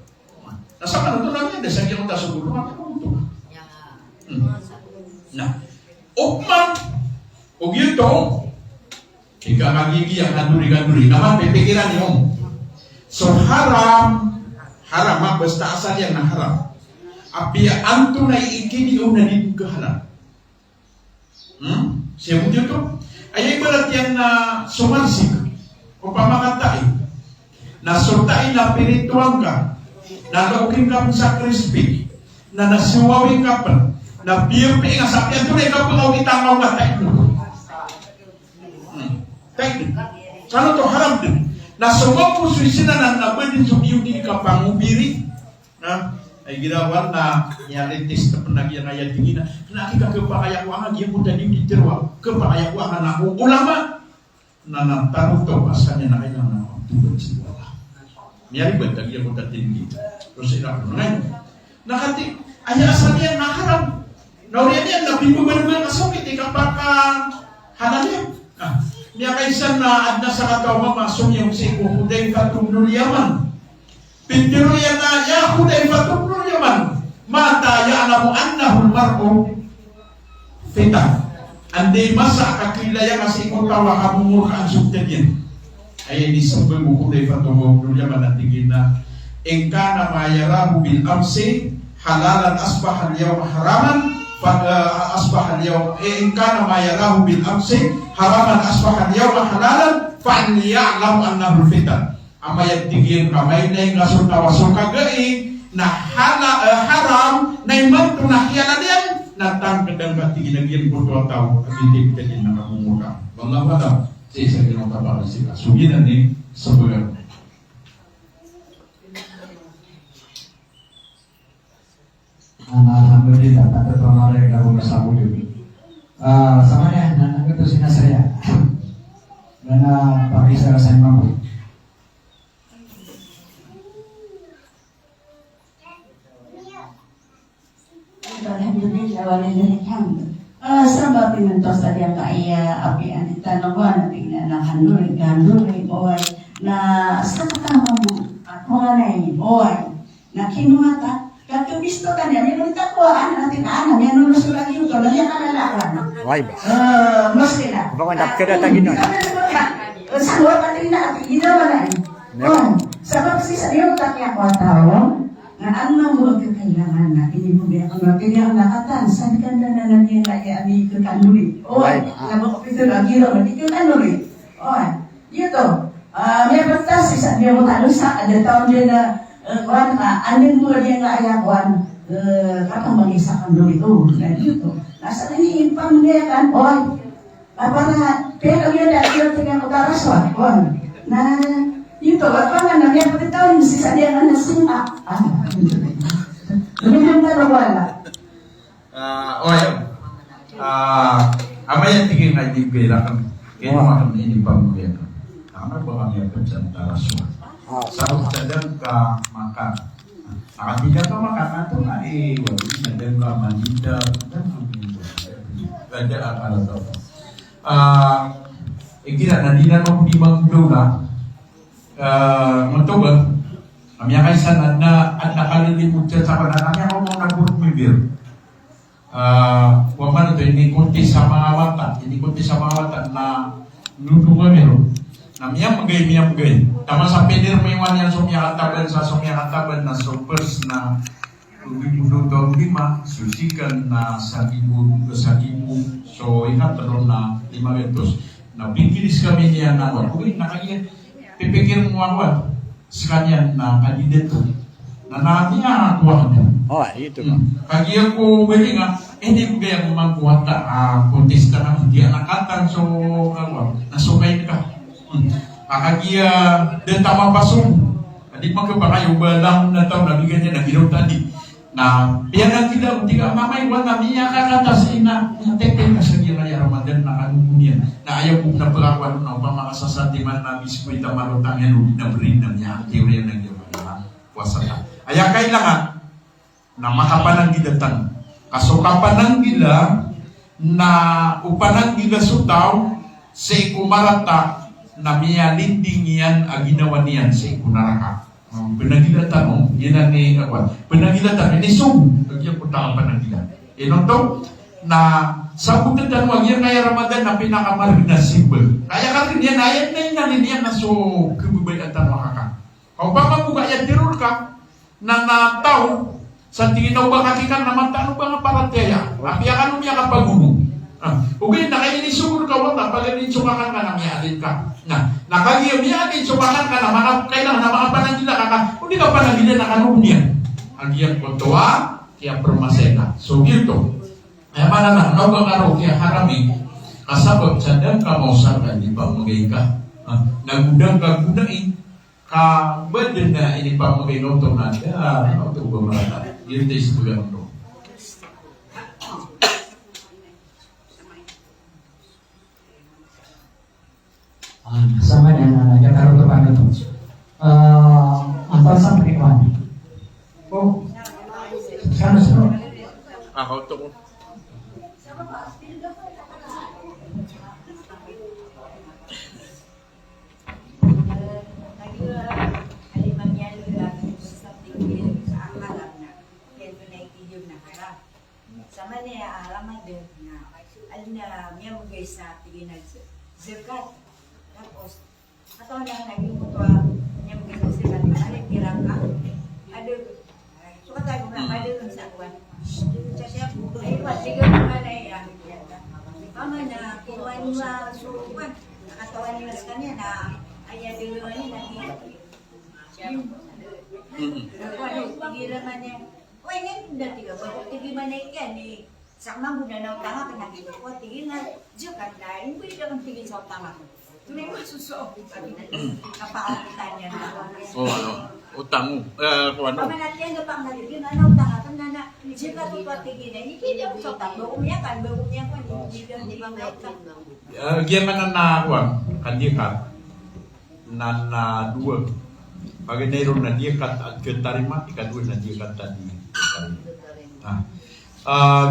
Speaker 2: Nasa ka na ito namin, dahil sa kita siguro, makakapunto ka. Nah, upman, o gito, ika magigi ang kanduri-kanduri, naman pipikiran niyo. So haram, basta asal yang na haram. Apia anto na iikini o nalibog ka haram. Siya mo dito, ay ibarat yan na sumarsik, o pamakatay, na sultain na pirituan ka, na laukin ka sa crispy, na nasiwawin ka pa, na biyupi nga sa piyan, tunay ka pa itangaw nga tayo. Sana to haram din. Na sumang puso sinanan na pwede sumiyo din ka pangubiri. Ay ginawa na yaritis na panagyan na yan tingin na nakika kepakayakuangan yung muda din diterwa kepakayakuangan na ulama na nantarong to pasannya na kailangan na tulad sila. Miyari ba tagi yung muda din dito? Terus ina ko ngayon. Nakati, ay asalnya na haram. Nauriyan yan, nabibuban-buban kasokit, ikapaka halalya. Niya kaysan na adna sa katawa masong yung si Huday Fatumnul Yaman. Pindiro yan na ya Huday Fatumnul Yaman. Mata ya alamu annahul mar'u fitah. Andai masa kakilaya masih ikotawa kamu murkaan subtadyan. Ay disebut Huday Fatumnul Yaman at tingina. Engkana mayarahu bil amsi halalan asbahal yawm haraman. Asbahal yawm engkana mayarahu bil amsi haraman asbahan yawma halalan fa ya'lam annahu fitan. Ama yang tinggi kamay na ngasun tawaso kagay na haram na imanto na hiyalan natang kadang tinggi na giyan puto taw agindi kadin na kamumuka. Wallahu a'lam. Sa isa ginota para sila. Suginan ni sabugan.
Speaker 3: Alhamdulillah, kata pemarai kalau bersama juga. Sama ya, nanti itu sini saya. Karena pakai saya mampu.
Speaker 4: Alhamdulillah, walillahilhamd. Sabab pinuntos tadi ang kaya api ang itanawan na handuri boy na sa katama mo at mga na boy na kinuha Katubisto ka niya, may nagtakuhaan natin na yan nung nasulat yung to, nandiyan ka lalakan.
Speaker 5: Why ba?
Speaker 4: Mas kina.
Speaker 5: Baka napkira tagi nun.
Speaker 4: Sangot natin na, ginawa na eh. Sabab si sa iyo, takya ko tao, na ano mo kailangan na, hindi mo biya kung magkaya ang nakatan, sabi ka na nandiyan na i-ami kakanuri. Nabok ko ito lang, ginawa, hindi kakanuri. Dito, may batas, isa niya mo talo sa, ada taon din na, kuan anin mo dia nga aya kuan katang mag-isa kang dito na dito nasa ni impam niya kan oy para pero yun na yun tingnan ko karaswa kuan na dito apa na niya pagkataon si sa dia na sinta yung wala
Speaker 2: apa yang tinggi ngaji belakan kini makan ini pamuknya karena bahwa dia pencipta rasuah sarap sadang ka makan. Nakatiga ka makan ito nga wali sadang ka manida dan ada akala to. Ikira nandina mo di magdola. Matubag Kami kaysa na at nakalilimut siya sa kanan. Kami ako mong nagpurumibir. Huwag man ito, inikunti sa mga wata na nununga meron. Na miyang magay. Tama sa pedir mo yung yan sumiyakataban na supers na Ugibudo 5, susikan na sagibu. So, ikataro na 500. Na pingilis kami niya na uy, pipikir mo ako sa kanya na kandidato na natin nga kuha na.
Speaker 1: Oh, ito ba?
Speaker 2: Kaya ko bali nga, hindi ko kaya kumangkuha ta, kontesta na, hindi nakatan, so, nasukay ka. Kaya, dahil tama pasong, hindi pa kayo, walang na tao, nabigyan niya, naginaw tadi. Na, piyan ang tidak, tiga mamay, wala, niya kakatas, na, natekin ka sa ginaya Ramadan, na kanunian, na ayaw kong napalakuan, na upang makasasatiman na mismo itamalutang yan, na brin na niya, ang teorya ng gawin, puasa na. Kaya kailangan, na makapananggilatan. Kaso kapananggila na upananggila sutaw sa ikumarata na miyalinding yan aginawa niyan sa ikunaraka. Pananggilatan mo, yan ang ni Awan. Pananggilatan, ini sum, nagyang punta ka pananggila. Inoto, na sa bukatan wag yan kaya Ramadan na pinakamarin na simbol. Kaya ka rin yan, ayan na yun yan na so kububayatan makaka. Kung pa mabuka yan, tirul ka, na nataw, sa tingin na ba kakikan naman taano ba nga parataya? Apiyakan mo niya kapaguno. Okay, nakainisuguro ka wala, pag ininsukakan ka na miyalin ka. Nakagiyamiyalin, sukakan ka na, kailangan na mga panagila ka, hindi ka panagila na kanunian. Ang iyang kontua, kaya promasena. So, gito. Kaya manana, naubang araw, kaya harami, kasabot sa dang kamausakan, di ba magay ka? Nagudang kagudain, kabadin na ini pa mag-inotong natin, ito ba marata? Yun tayo sa bulan ito.
Speaker 3: Sama na nagkakaroon ito paano ito. Ang pasang pakikuhan. Oh, sana.
Speaker 1: Ako ito ko.
Speaker 5: Sama niya alaman din na alin na miya mo guys na tigin nag-zirkat. Tapos, atau lang naging muto niya mo guys na zirkat. Alin tirang ka. Suka tayo na madulong sa akuan. Sa siya, ay pa, sige mo ka na iya. Kama na, kinuha niya surupan. Nakatawa niya sa kanya na ayaw duluan niya na tigilan man niya. Why ngayon dati ka? Bakit tigilan na ikan eh? Sakma mo na ng tanga ka nakita ko. Tigil na, diyo ka na. Hindi pwede ka kang tigil sa tanga. Tunay mo susuok. Napakakitan niya na.
Speaker 1: Utang mo. Ano?
Speaker 5: Pamanatiyan na pang naligyan. Ano tanga ka na diyo ka ito patigilan. Hindi pwede ako sa tanga. Umiyakan. Hindi ka hindi bang nautang.
Speaker 2: Gimana na kuan kandikat na dua. Pag mayroon na dikat at ketarima, ikadua na dikat tadi.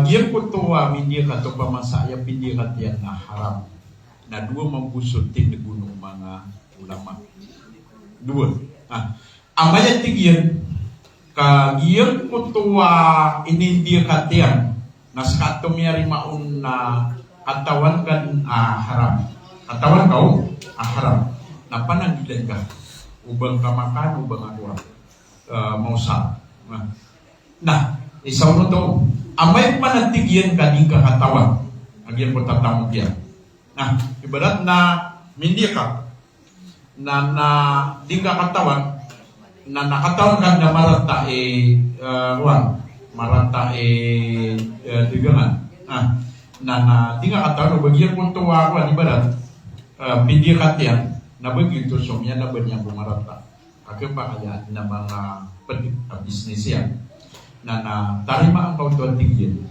Speaker 2: Giyan ko to mindikat o pamasaya pindikat yan na haram. Na dua mabusutin na gunung mga ulama. Dua. Amayan tigyan, kagiyan ko to inindikat yan. Naskato miyari maun na katawan kan haram. Katawan kau haram. Napananggilan ka. Ubang kamakan, ubang ako mausa. Nah, isaw no to. Amay panatigyan ka di katawan. Agyan ko tatamog yan. Nah, ibarat na hindi ka na di ka katawan na nakatawan ka na marata marata digangan. Na di ka katawan, bagyan ko to ako, ibarat hindi ka yan. Na begitu somnya na banyak bumarata kakebahayaan na mga bisnis yan na tarima ang kautuan tingin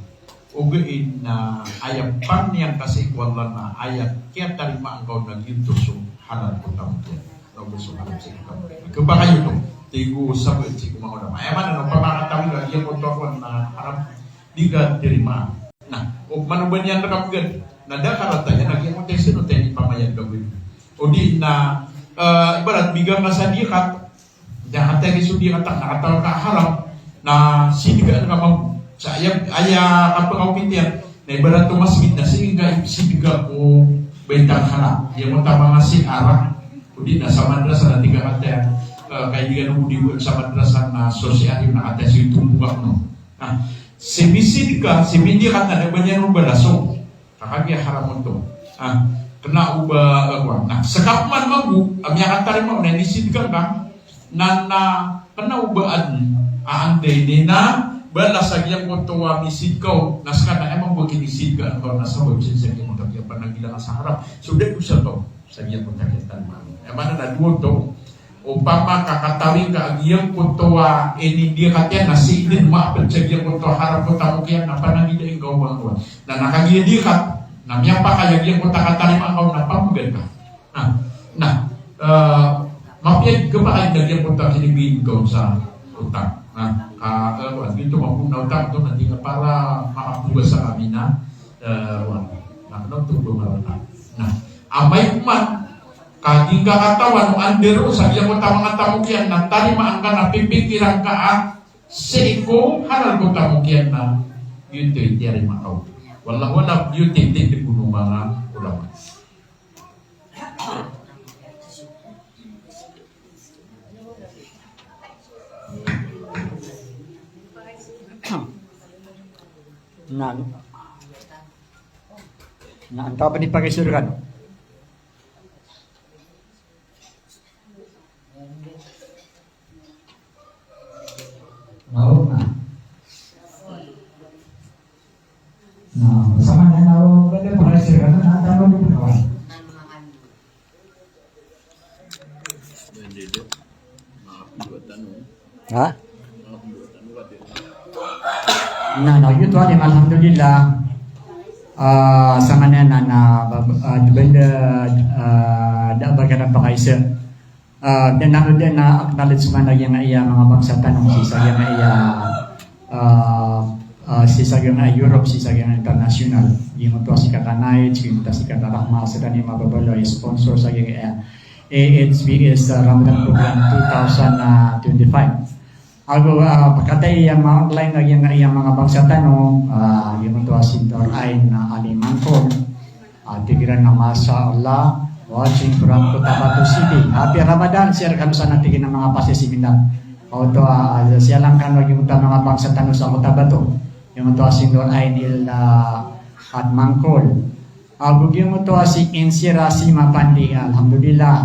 Speaker 2: ugein na ayat pan yang kasih kuala na ayat kaya tarima ang kau naging tusong halal kutang yan na gusto halal sa kutang kebahayo to tigo sabit si kumang orang ayaman na pamangatawi lagi ang kautuan na harap di ka terima nah manuban yan nakapagad na dakaratanya lagi ang kontesi no tayo pamayan gawin o di na ibarat bigang ka sa dikat Jangan tadi sudi kata nakataw ka harap na sidiga ka mag sa aya kapag pintiyan na ibarat tumasmit na sidiga ko bentang harap. Yang mo tama nga si arah kudi na sa madrasa na tiga kata kaya di ka nung sa madrasa na sosial na kata si tumbuak no. Semisi ka, semindi ka na banyak ubah laso. Kakagya haram to. Kena ubah agwa. Nah, sekapman magu, amya kata mo na nisid ka na kena ubaan aantay din na balas agyang ko tuwa misid ko naskana emang buat nisid ka kalau nasa website sa mo tagya panagilan sa harap. So dahil usa to sa agyang ko tagitan man. Emana na duo to upama kakatawi ka agyang ko tuwa ini dia katya nasidin maapil sa agyang ko to harap ko tamo kaya na panagilan ko bangwa. Na nakagiya di ka na miya pa kaya agyang ko takatarima ka na pamugan ka. Mapiyag ka ba ay nagyang punta sinibigin ko sa utang. Dito mapunaw utang ito nanti nga para makapuga sa kami na nakanotubo marunang. Amay man, kaging kakatawan, andero, sabihan ko tamang tamukyan na tarimaan ka na pipikirang ka sa iko, halal ko tamukyan na yun to itiyari makaw. Wala yun tintin puno mga ulaman.
Speaker 3: Na antau pa ni pagisurugan. Mau na. Sama na nao kada pagisurugan na antau ni kawan. Ha? Nah, itu ada alhamdulillah. Sama na benda da bagana pakaisa. Dan nalo din na acknowledge man yang iya mga bangsa tanong sisa yang iya sisa yang Europe sisa yang international. Yung to si katanay, yung to si katarahma sa ni mababalo sponsor sa yang iya. AHBS Ramadan Program 2025. Ako pagkatay yung mga online na yung mga bangsa tanong, yung ito asintor ay na alimangkol, tigiran na Masya Allah, watching from Cotabato City. Happy Ramadan, sir, kami sa natigin ng mga pasisiminar. O ito, siya lang kan yung ito mga bangsa tanong sa Cotabato. Yung ito asintor ay nila at mangkol. Ako yung ito si Insira si Mapandi, alhamdulillah.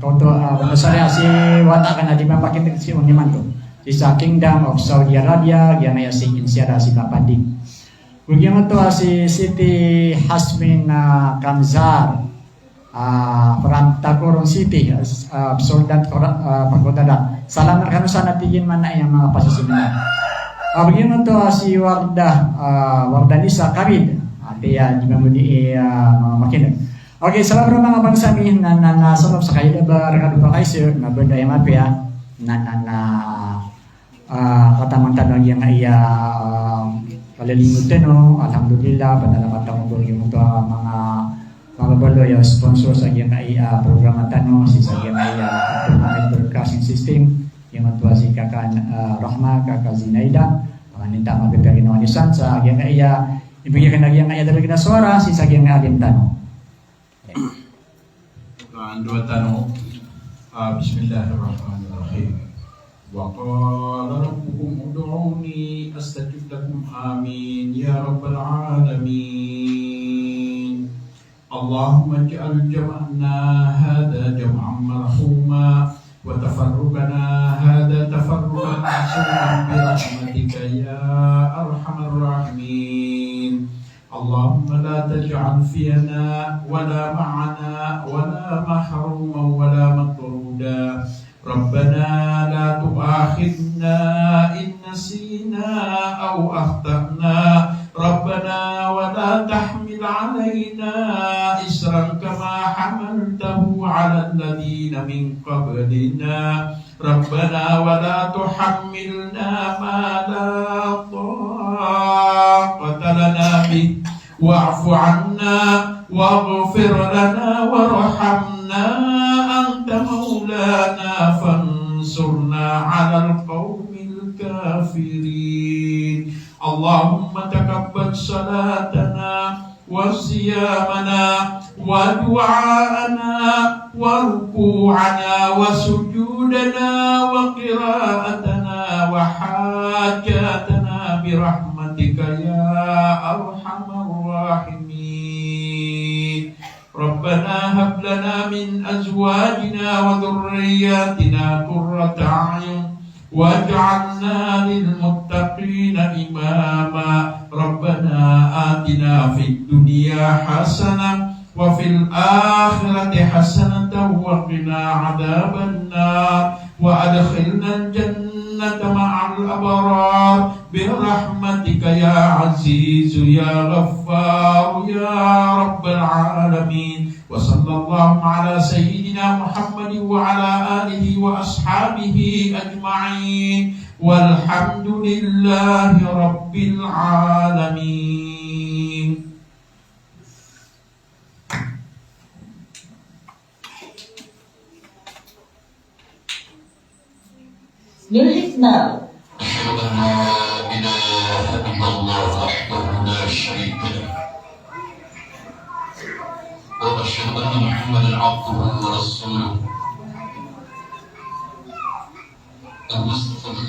Speaker 3: Ito, masarya si Wata ka na, di ba pakinig si Uniman to? Sa Kingdom of Saudi Arabia, yan ay si Insira si Mapandi. Ugyang ito si Siti Hasmin Kamzar from Tagorong City, Soldat Pagkodada. Salamat kami sa natigin man na yung mga pasasiminar. Ugyang ito si Wardanisa Karid. Kaya di ba mo di mga makinig. Okay, salamat mga bangsa min na nasalap sa kayo ba rekado pa kayo sir na benda yang apa ya katamantan yang iya kalilimutan no alhamdulillah panalamatang mo yung mga balo yung sponsor sa yang iya programatan no si sa yang iya automatic broadcasting system yang atua si kakak Rahma kakak Zinaida panganinta magpipiri no anisan sa yang iya ibigyan na yang ayat na suara si sagyang alim tanong.
Speaker 2: Dua tanong. Bismillahirrahmanirrahim. Wa qala rabbukum ud'uni astajib lakum amin ya rabbal alamin. Allahumma ij'al jam'ana hadha jam'an marhuma wa tafarruqana hadha tafarruqan ma'suman bi rahmatika ya arhamar rahimin. Allahumma la taj'al fiyana wala ma'ana wala mahruman wala matruda. Rabbana la tu'akhidna in nasina aw akhtana. Rabbana wa la tahmil 'alaina isran kama hamaltahu 'ala alladhina min qablina. Rabbana wa la tuhammilna ma la taqata lana bih wa'fu 'anna waghfir lana warhamna anta maulana وانصرنا على القوم الكافرين اللهم تقبل صلاتنا وصيامنا ودعاءنا وركوعنا وسجودنا وقراءتنا وحاجاتنا برحمتك يا أرحم الراحمين ربنا هب لنا من أزواجنا وذرياتنا قرة أعين واجعلنا للمتقين إماما ربنا آتنا في الدنيا حسنة وفي الآخرة حسنة وقنا عذاب النار وأدخلنا الجنة مع الأبرار برحمتك يا عزيز يا غفار يا رب العالمين وصلى الله على سيدنا محمد وعلى آله وأصحابه أجمعين والحمد لله رب العالمين.
Speaker 6: Music now.
Speaker 7: أشهد أن لا إله إلا الله وحده لا شريك له وأشهد أن محمدا عبده ورسوله المصطفى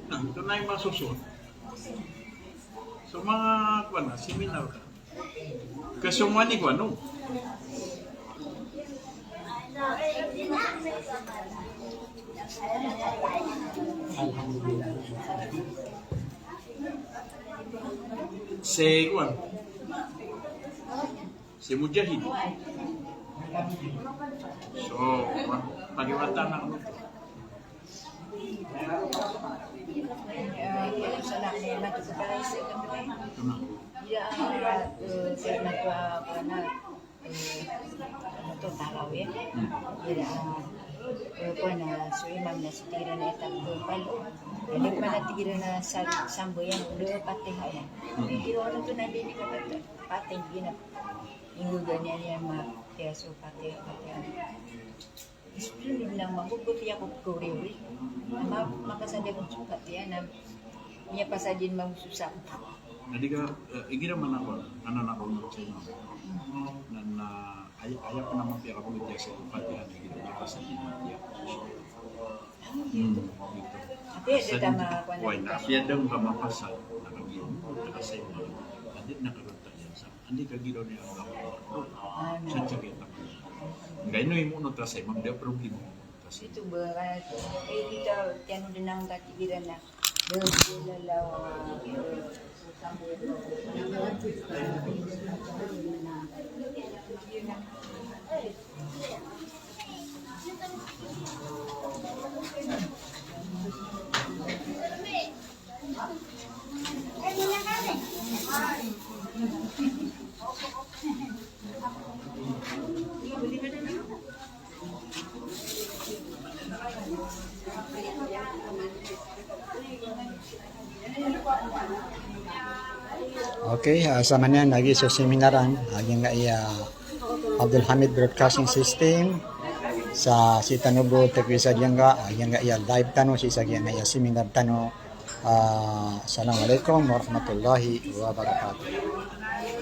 Speaker 1: Ito na yung masusunod. So mga seminar ka. Kasumani ko ano? Si Mujahid. So, pag-iwata na ano?
Speaker 5: Alam sa anak niya, nagkakalaysa kami.
Speaker 1: Ito na.
Speaker 5: Saya nagpa tarawih. Jadi so imam na tira na itakbo palo. Hindi pa na tira na sambo yan, ulo patiha yan. Pero ano to na din ka pateng gina. Ingo ganyan yan mga so patiha. Isunod lang magugot ya ko kuriwi. Makasanda kong sukat yan na niya pasajin magsusap.
Speaker 1: Jadi ka, igina man ako, nananakaw sa inyo. Ayaw ko naman piyaka ko sa upat yan, igina niya kasi niya.
Speaker 5: Ate, dito makakuha na.
Speaker 1: Why na? Siya daw kamapasal, nakagin, nakasay mo. Andit nakarunta yan sa, andi kagilaw niya ang gawin. Sa tiyagit ako. Ngayon no yung muna tasay, magda problema mo.
Speaker 5: Itu berat. Kita tiada denang kaki kita nak berlalau.
Speaker 3: Okay, sa manyan lagi sa seminaran aging nga iya Abdul Hamid Broadcasting System sa Sitanubo Tekwisa Dianga aging nga iya live tano si sa nga iya seminar tano. Assalamualaikum warahmatullahi wabarakatuh.